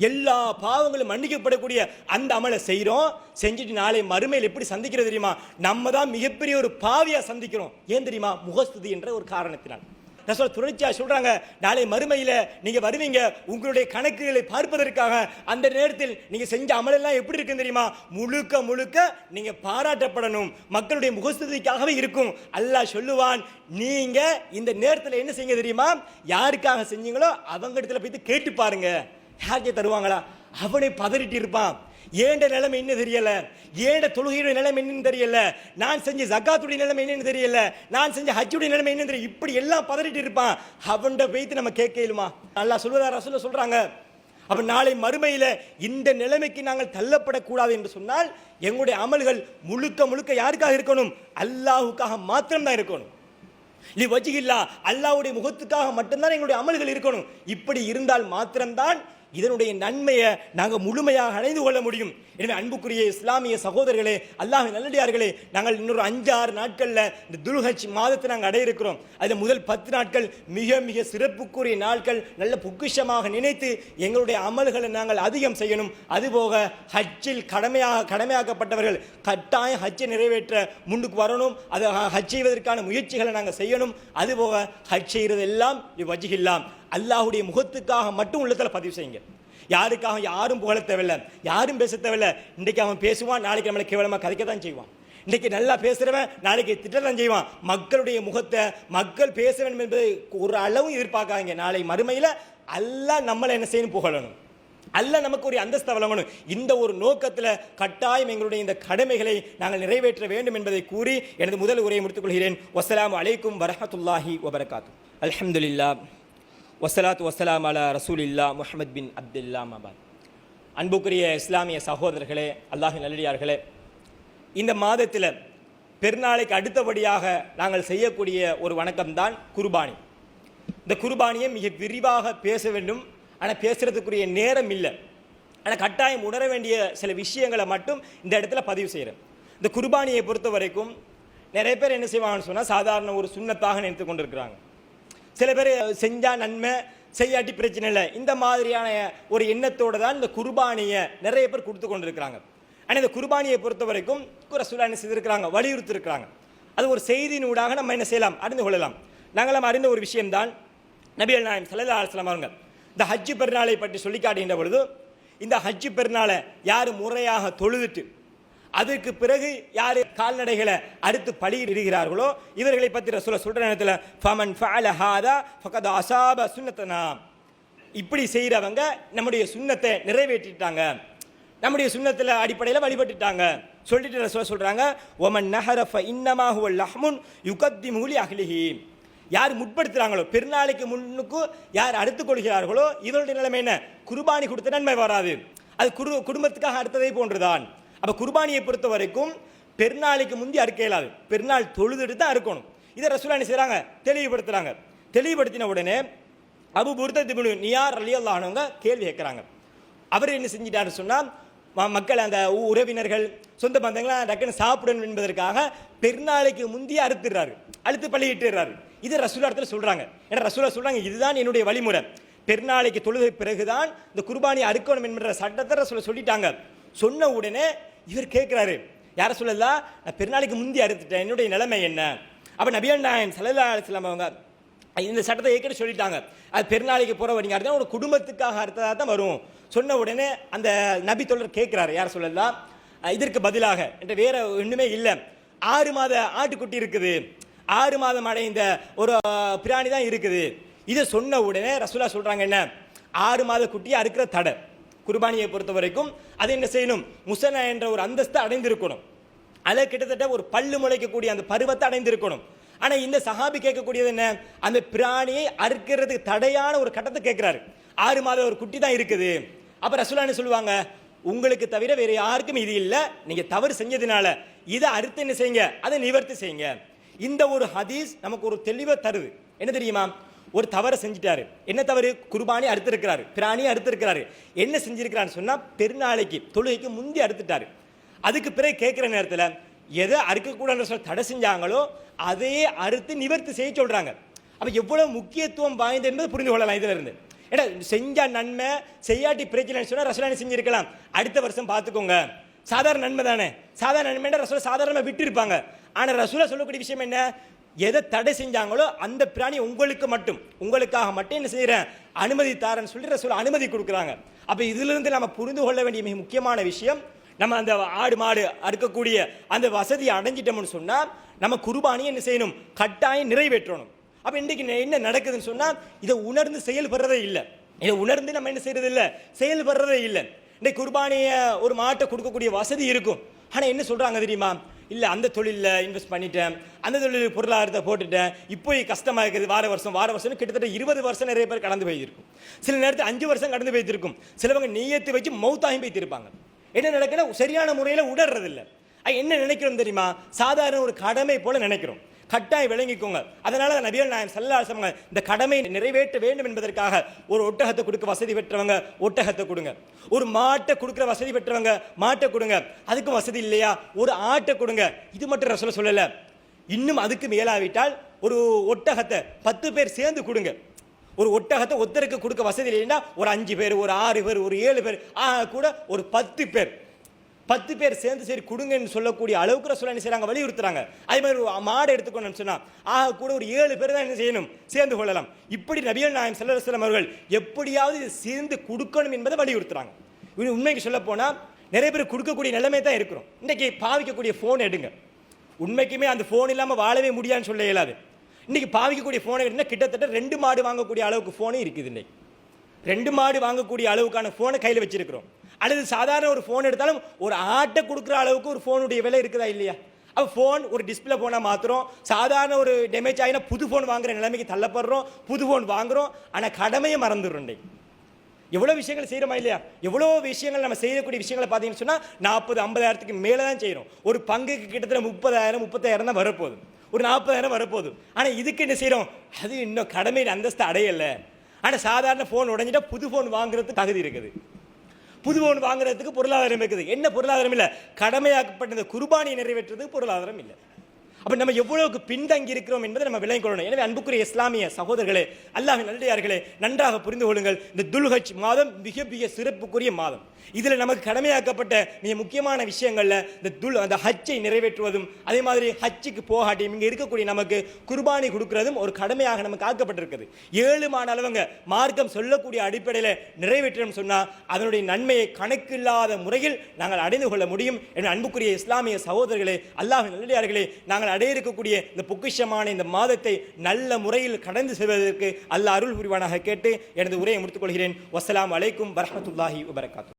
எல்லா பாவங்களும் மன்னிக்கப்படக்கூடிய அந்த அமலை செய்கிறோம். செஞ்சுட்டு நாளை மறுமையில் எப்படி சந்திக்கிறது தெரியுமா, நம்ம தான் மிகப்பெரிய ஒரு பாவியா சந்திக்கிறோம். ஏன் தெரியுமா, முகஸ்துதி என்ற ஒரு காரணத்தினால். ரசூல் தொடர்ச்சியா சொல்றாங்க, நாளை மறுமையில நீங்க வருவீங்க உங்களுடைய கணக்குகளை பார்ப்பதற்காக. அந்த நேரத்தில் நீங்க செஞ்ச அமலெல்லாம் எப்படி இருக்குன்னு தெரியுமா, முழுக்க முழுக்க நீங்க பாராட்டப்படணும், மக்களுடைய முகஸ்துதிக்காகவே இருக்கும். அல்லாஹ் சொல்லுவான், நீங்க இந்த நேரத்தில் என்ன செய்யுங்க தெரியுமா, யாருக்காக செஞ்சீங்களோ அவங்க இடத்துல போய் கேட்டு பாருங்க, யாருக்கே தருவாங்களா. அவனை பதறிட்டு இருப்பான், ஏண்ட நிலைமை என்ன தெரியல, ஏண்ட தொழுகையுடைய நிலைமை என்னன்னு தெரியல, நான் செஞ்ச ஜக்காத்துடைய நிலைமை என்னன்னு தெரியல, நான் செஞ்ச ஹஜ்ஜுடைய நிலைமை என்னன்னு தெரியல, இப்படி எல்லாம் பதறிட்டு இருப்பான். அவன்கிட்ட வைத்து நம்ம கேட்கலுமா? அல்லாஹ் சொல்வதா ரசூல் சொல்றாங்க. அப்ப நாளை மறுமையில இந்த நிலைமைக்கு நாங்கள் தள்ளப்படக்கூடாது என்று சொன்னால் எங்களுடைய அமல்கள் முழுக்க முழுக்க யாருக்காக இருக்கணும், அல்லாஹுக்காக மாத்திரம்தான் இருக்கணும். வஜிகில்லா, அல்லாஹ்வுடைய முகத்துக்காக மட்டும்தான் எங்களுடைய அமல்கள் இருக்கணும். இப்படி இருந்தால் மாத்திரம்தான் இதனுடைய நன்மையை நாங்கள் முழுமையாக அடைந்து கொள்ள முடியும். எனவே அன்புக்குரிய இஸ்லாமிய சகோதரர்களே, அல்லாஹ்வின் நல்லடியார்களே, நாங்கள் இன்னொரு 5-6 நாட்களில் இந்த துல்ஹஜ் மாதத்தை நாங்கள் அடைய இருக்கிறோம். அதில் முதல் 10 நாட்கள் மிக மிக சிறப்புக்குரிய நாட்கள். நல்ல பொக்கிஷமாக நினைத்து எங்களுடைய அமல்களை நாங்கள் அதிகம் செய்யணும். அதுபோக ஹஜ்ஜில் கடமையாக்கப்பட்டவர்கள் கட்டாயம் ஹஜ்ஜை நிறைவேற்ற முன்னுக்கு வரணும். அதை ஹஜ் செய்வதற்கான முயற்சிகளை நாங்கள் செய்யணும். அதுபோக ஹஜ் செய்கிறது எல்லாம் வஜிகில்லாம், அல்லாஹ்வுடைய முகத்துக்காக மட்டும் உள்ளத்தில் பதிவு செய்யுங்க. யாருக்காக யாரும் புகழ தேவையில்லை, யாரும் பேச தேவையில்லை. இன்றைக்கு அவன் பேசுவான், நாளைக்கு நம்மளை கேவலமாக கதைக்க தான் செய்வான். இன்றைக்கு நல்லா பேசுகிறவன் நாளைக்கு திட்டத்தான் செய்வான். மக்களுடைய முகத்தை மக்கள் பேச வேண்டும் என்பதை ஒரு அளவும் எதிர்பார்க்காங்க. நாளை மறுமையில் அல்லாஹ் நம்மளை என்ன செய்யணும், புகழணும், அல்லாஹ் நமக்கு ஒரு அந்தஸ்தை வழங்கணும். இந்த ஒரு நோக்கத்தில் கட்டாயம் எங்களுடைய இந்த கடமைகளை நாங்கள் நிறைவேற்ற வேண்டும் என்பதை கூறி எனது முதல் உரையை முடித்துக் கொள்கிறேன். வஸ்ஸலாமு அலைக்கும் வரஹ்மத்துல்லாஹி வபரகாத்து. அல்ஹம்துலில்லாஹ் வஸ்ஸலாத்து வஸ்ஸலாம் அலா ரசூலில்லா முஹம்மத் பின் அப்துல்லா மபாத். அன்புக்குரிய இஸ்லாமிய சகோதரர்களே, அல்லாஹ்வின் நல்லடியார்களே, இந்த மாதத்தில் பெருநாளைக்கு அடுத்தபடியாக நாங்கள் செய்யக்கூடிய ஒரு வணக்கம்தான் குர்பானி. இந்த குர்பானியை மிக விரிவாக பேச வேண்டும், ஆனால் பேசுகிறதுக்குரிய நேரம் இல்லை. ஆனால் கட்டாயம் உணர வேண்டிய சில விஷயங்களை மட்டும் இந்த இடத்துல பதிவு செய்கிறேன். இந்த குர்பானியை பொறுத்த வரைக்கும் நிறைய பேர் என்ன செய்வாங்கன்னு சொன்னால் சாதாரண ஒரு சுன்னத்தாக நினைத்து கொண்டிருக்கிறாங்க. சில பேர் செஞ்சால் நன்மை, செய்யாட்டி பிரச்சனை இல்லை, இந்த மாதிரியான ஒரு எண்ணத்தோடு தான் இந்த குர்பானியை நிறைய பேர் கொடுத்து கொண்டிருக்கிறாங்க. ஆனால் இந்த குர்பானியை பொறுத்த வரைக்கும் ரசூலுல்லாஹ் என்ன செய்திருக்கிறாங்க, வலியுறுத்திருக்கிறாங்க. அது ஒரு செய்தியினூடாக நம்ம என்ன செய்யலாம், அறிந்து கொள்ளலாம். நாங்களும் அறிந்த ஒரு விஷயம்தான், நபிகள் நாயகம் ஸல்லல்லாஹு அலைஹி வஸல்லம் அவங்க இந்த ஹஜ்ஜு பெருநாளை பற்றி சொல்லி காட்டுகின்ற பொழுது, இந்த ஹஜ்ஜு பெருநாளை யார் முறையாக தொழுதுட்டு அதுக்கு பிறகு யார் கால்நடைகளை அடுத்து பலியிடுகிறார்களோ இவர்களை பற்றி ரசூலுல்லாஹ் சொல்ற நேரத்தில் ஃபமன் ஃபஅல ஹாதா ஃபகத் அஸாப சுன்னத்தனா, இப்படி செய்கிறவங்க நம்முடைய சுன்னத்தை நிறைவேற்றிட்டாங்க, நம்முடைய சுன்னத்தில் அடிப்படையில் வழிபட்டுட்டாங்க சொல்லிட்டு ரசூலுல்லாஹ் சொல்றாங்க, ஒமன் நஹர ஃப இன்னமா ஹுவ லஹ்முன் யுகத்திமு லி அஹ்லிஹி, யார் முற்படுத்துகிறாங்களோ பெருநாளைக்கு முன்னுக்கு யார் அடுத்துக் கொள்கிறார்களோ இதனுடைய நிலைமை என்ன, குர்பானி கொடுத்த நன்மை வராது, அது குடும்பத்துக்காக அடுத்ததை போன்றுதான். அப்போ குர்பானியை பொறுத்த வரைக்கும் பெருநாளைக்கு முந்தி அறுக்க இயலாது, பெருநாள் தொழுதுட்டு தான் அறுக்கணும். இதை ரசூலுல்லாஹ் என்ன செய்கிறாங்க, தெளிவுபடுத்துகிறாங்க. தெளிவுபடுத்தின உடனே அபூ புர்தா இப்னு நியார் ரலியல்லாஹு அன்ஹு கேள்வி கேட்குறாங்க. அவர் என்ன செஞ்சிட்டாரு சொன்னால், மக்கள் அந்த உறவினர்கள் சொந்த பந்தங்களாம் டக்குன்னு சாப்பிடணும் என்பதற்காக பெருநாளைக்கு முந்தைய அறுத்துறாரு, அழுத்து பள்ளியிட்டுறாரு. இது ரசூலுல்லாஹ் சொல்றாங்க. ஏன்னா ரசூலுல்லாஹ் சொல்றாங்க இதுதான் என்னுடைய வழிமுறை, பெருநாளைக்கு தொழுகை பிறகுதான் இந்த குர்பானி அறுக்கணும் என்கிற சட்டத்தை ரசூலுல்லாஹ் சொல்லிட்டாங்க. சொன்ன உடனே இவர் கேட்கிறாரு, யார சொல்லலாம், நான் பெருநாளைக்கு முந்தி அறுத்துட்டேன், என்னுடைய நிலைமை என்ன? அப்ப நபிகள் நாயகம் ஸல்லல்லாஹு அலைஹி வஸல்லம் அவங்க இந்த சட்டத்தை ஏற்கனவே சொல்லிட்டாங்க, அது பெருநாளைக்கு போற வரைக்கும் அறுத்தா ஒரு குடும்பத்துக்காக அறுத்ததாக தான் வரும். சொன்ன உடனே அந்த நபி தோழர் கேட்கிறாரு, யார சொல்லலாம், இதற்கு பதிலாக என்ற வேற ஒண்ணுமே இல்லை, 6 மாத ஆட்டுக்குட்டி இருக்குது, 6 மாதம் அடைந்த ஒரு பிராணி தான் இருக்குது. இதை சொன்ன உடனே ரசூலுல்லாஹ் சொல்றாங்க, என்ன 6 மாத குட்டியை அறுக்கிற தடை குர்பானியை பொறுத்த வரைக்கும் அது என்ன செய்யணும், முசனா என்ற ஒரு அந்தஸ்தை அடைந்திருக்கணும், அதை கிட்டத்தட்ட ஒரு பல்லு முளைக்கக்கூடிய அந்த பருவத்தை அடைந்திருக்கணும். ஆனா இந்த சஹாபி கேட்கக்கூடியது என்ன, அந்த பிராணியை அறுக்கிறதுக்கு தடையான ஒரு கட்டத்தை கேட்கிறாரு. 6 மாத ஒரு குட்டி தான் இருக்குது. அப்ப ரசூலுல்லாஹ் என்ன சொல்லுவாங்க, உங்களுக்கு தவிர வேற யாருக்கும் இது இல்லை, நீங்க தவறு செஞ்சதுனால இதை அறுத்து என்ன செய்யுங்க, அதை நிவர்த்தி செய்யுங்க. இந்த ஒரு ஹதீஸ் நமக்கு ஒரு தெளிவை தருது. என்ன தெரியுமா, ஒரு தவறை செஞ்சிட்டாரு. என்ன தவறு, குர்பானி அறுத்திருக்கிறாரு, பிராணியை அறுத்திருக்கிறாரு. என்ன செஞ்சிருக்கிறான்னு சொன்னா பெருநாளைக்கு தொழுகைக்கு முந்தி அறுத்துட்டாரு. அதுக்கு பிறகு கேட்கிற நேரத்தில் எதை அறுக்கக்கூடாதுன்னு சொல்ல தடை செஞ்சாங்களோ அதையே அறுத்து நிவர்த்தி செய்ய சொல்றாங்க. அப்ப எவ்வளவு முக்கியத்துவம் வாய்ந்தது என்பது புரிந்து கொள்ளலாம் இதுல இருந்து. ஏன்னா செஞ்சா நன்மை, செய்யாட்டி பிரச்சனைன்னு சொன்னா ரசூலுல்லாஹ் செஞ்சிருக்கலாம், அடுத்த வருஷம் பார்த்துக்கோங்க, சாதாரண நன்மை தானே. சாதாரண நன்மை ரசூலுல்லாஹ் சாதாரணமா விட்டு இருப்பாங்க. ஆனா ரசூலுல்லாஹ் சொல்லக்கூடிய விஷயம் என்ன, எதை தடை செஞ்சாங்களோ அந்த பிராணி உங்களுக்கு மட்டும், உங்களுக்காக மட்டும் என்ன செய்யறேன், அனுமதி தாரன்னு சொல்லி ரசூலுல்லாஹ் அனுமதி கொடுக்குறாங்க. அப்ப இதுல இருந்து நம்ம புரிந்து கொள்ள வேண்டிய மிக முக்கியமான விஷயம், நம்ம அந்த ஆடு மாடு அறுக்கக்கூடிய அந்த வசதியை அடைஞ்சிட்டோம்னு சொன்னா நம்ம குர்பானியை என்ன செய்யணும், கட்டாயம் நிறைவேற்றணும். அப்ப இன்றைக்கு என்ன நடக்குதுன்னு சொன்னா இதை உணர்ந்து செயல்படுறதே இல்லை. இதை உணர்ந்து நம்ம என்ன செய்யறது இல்லை, செயல்படுறதே இல்லை. இன்றைக்கு குர்பானிய ஒரு மாட்டை கொடுக்கக்கூடிய வசதி இருக்கும். ஆனா என்ன சொல்றாங்க தெரியுமா, இல்ல அந்த தொழிலில் இன்வெஸ்ட் பண்ணிட்டேன், அந்த தொழில் பொருளாதாரத்தை போட்டுட்டேன், இப்போ கஷ்டமா இருக்குது, வார வருஷம் கிட்டத்தட்ட 20 வருஷம் நிறைய பேர் கடந்து போயிருக்கும். சில நேரத்தில் 5 வருஷம் கடந்து போயிருக்கும். சிலவங்க நீயத்தை வச்சு மௌத்தாகி போயிருப்பாங்க. என்ன நடக்குன்னா சரியான முறையில் உடறது இல்லை. என்ன நினைக்கிறோம் தெரியுமா, சாதாரண ஒரு கடமை போல நினைக்கிறோம். கட்டாயம் விளங்கிக்கோங்க. அதனால நபிகள் நாயகம் ஸல்லல்லாஹு அலைஹி வஸல்லம் இந்த கடமை நிறைவேற்ற வேண்டும் என்பதற்காக ஒரு ஒட்டகத்தை கொடுக்க வசதி பெற்றவங்க ஒட்டகத்தை கொடுங்க, ஒரு மாட்டை கொடுக்கிற வசதி பெற்றவங்க மாட்டை கொடுங்க, அதுக்கும் வசதி இல்லையா ஒரு ஆட்டை கொடுங்க. இது மட்டும் ரசூலுல்லாஹ் சொல்லல, இன்னும் அதுக்கு மேலாவிட்டால் ஒரு ஒட்டகத்தை 10 பேர் சேர்ந்து கொடுங்க. ஒரு ஒட்டகத்தை ஒருத்தருக்கு கொடுக்க வசதி இல்லைன்னா ஒரு 5 பேர், ஒரு 6 பேர், ஒரு 7 பேர், கூட ஒரு 10 பேர் சேர்ந்து சரி கொடுங்கன்னு சொல்லக்கூடிய அளவுக்கு ரசூலுல்லாஹ் என்ன செய்றாங்க, வலியுறுத்துறாங்க. அதே மாதிரி ஒரு மாடை எடுத்துக்கணும்னு சொன்னா கூட ஒரு 7 பேர் தான் என்ன செய்யணும், சேர்ந்து கொள்ளலாம். இப்படி நபிகள் நாயகம் ஸல்லல்லாஹு அலைஹி வஸல்லம் அவர்கள் எப்படியாவது இதை சேர்ந்து கொடுக்கணும் என்பதை வலியுறுத்துறாங்க. உண்மைக்கு சொல்ல போனா நிறைய பேர் கொடுக்கக்கூடிய நிலைமை தான் இருக்கிறோம். இன்றைக்கு பாவிக்கக்கூடிய போன் எடுங்க, உண்மைக்குமே அந்த போன் இல்லாமல் வாழவே முடியாதுன்னு சொல்ல இயலாது. இன்னைக்கு பாவிக்கக்கூடிய போனை எடுத்தா கிட்டத்தட்ட 2 மாடு வாங்கக்கூடிய அளவுக்கு போனே இருக்குது. இன்னைக்கு 2 மாடு வாங்கக்கூடிய அளவுக்கான போனை கையில் வச்சிருக்கிறோம். அல்லது சாதாரண ஒரு போன் எடுத்தாலும் ஒரு ஆட்டை கொடுக்குற அளவுக்கு ஒரு போனுடைய விலை இருக்குதா இல்லையா? அப்போ ஃபோன் ஒரு டிஸ்பிளே போனால் மாத்திரம், சாதாரண ஒரு டேமேஜ் ஆகினா புது ஃபோன் வாங்குற நிலைமைக்கு தள்ளப்படுறோம், புது ஃபோன் வாங்குறோம். ஆனால் கடமையை மறந்துடுறோம். எவ்வளோ விஷயங்கள் செய்கிறோமா இல்லையா? எவ்வளோ விஷயங்கள் நம்ம செய்யக்கூடிய விஷயங்களை பார்த்தீங்கன்னு சொன்னால் 40-50,000க்கு மேலே தான் செய்கிறோம். ஒரு பங்குக்கு கிட்டத்தட்ட 30,000-35,000 தான் வரப்போகுது, ஒரு 40,000 வரப்போகுது. ஆனால் இதுக்கு என்ன செய்கிறோம், அது இன்னும் கடமையின் அந்தஸ்து அடையலை. ஆனால் சாதாரண ஃபோன் உடஞ்சிட்டா புது ஃபோன் வாங்குறதுக்கு தகுதி இருக்குது, புது ஃபோன் வாங்குறதுக்கு பொருளாதாரம் இருக்குது. என்ன பொருளாதாரம் இல்லை, கடமையாக்கப்பட்ட குர்பானியை நிறைவேற்றுறதுக்கு பொருளாதாரம் இல்லை. அப்போ நம்ம எவ்வளவுக்கு பின்தங்கி இருக்கிறோம் என்பதை நம்ம விளங்கிக் கொள்ளணும். எனவே அன்புக்குரிய இஸ்லாமிய சகோதரர்களே, அல்லாஹ்வின் நல்லடியார்களே, நன்றாக புரிந்து கொள்ளுங்கள். இந்த துல்ஹஜ் மாதம் மிக மிக சிறப்புக்குரிய மாதம். இதில் நமக்கு கடமையாக்கப்பட்ட மிக முக்கியமான விஷயங்களில் அந்த ஹஜ்ஜை நிறைவேற்றுவதும், அதே மாதிரி ஹஜ்ஜுக்கு போகாட்டியும் இங்கே இருக்கக்கூடிய நமக்கு குர்பானி கொடுக்கிறதும் ஒரு கடமையாக நமக்கு ஆக்கப்பட்டிருக்குது. 7 மாத அளவுங்க மார்க்கம் சொல்லக்கூடிய அடிப்படையில் நிறைவேற்றணும் சொன்னால் அதனுடைய நன்மையை கணக்கில்லாத முறையில் நாங்கள் அடைந்து கொள்ள முடியும். என்ற அன்புக்குரிய இஸ்லாமிய சகோதரர்களே, அல்லாஹ்வின் நல்லடியார்களே, நாங்கள் அடைய இருக்கக்கூடிய இந்த பொக்கிஷமான இந்த மாதத்தை நல்ல முறையில் கடந்து செல்வதற்கு அல்லாஹ் அருள் புரிவானாக கேட்டு எனது உரையை முடித்துக் கொள்கிறேன். வஸ்ஸலாமு அலைக்கும் வரஹ்மத்துல்லாஹி வபரகாத்துஹு.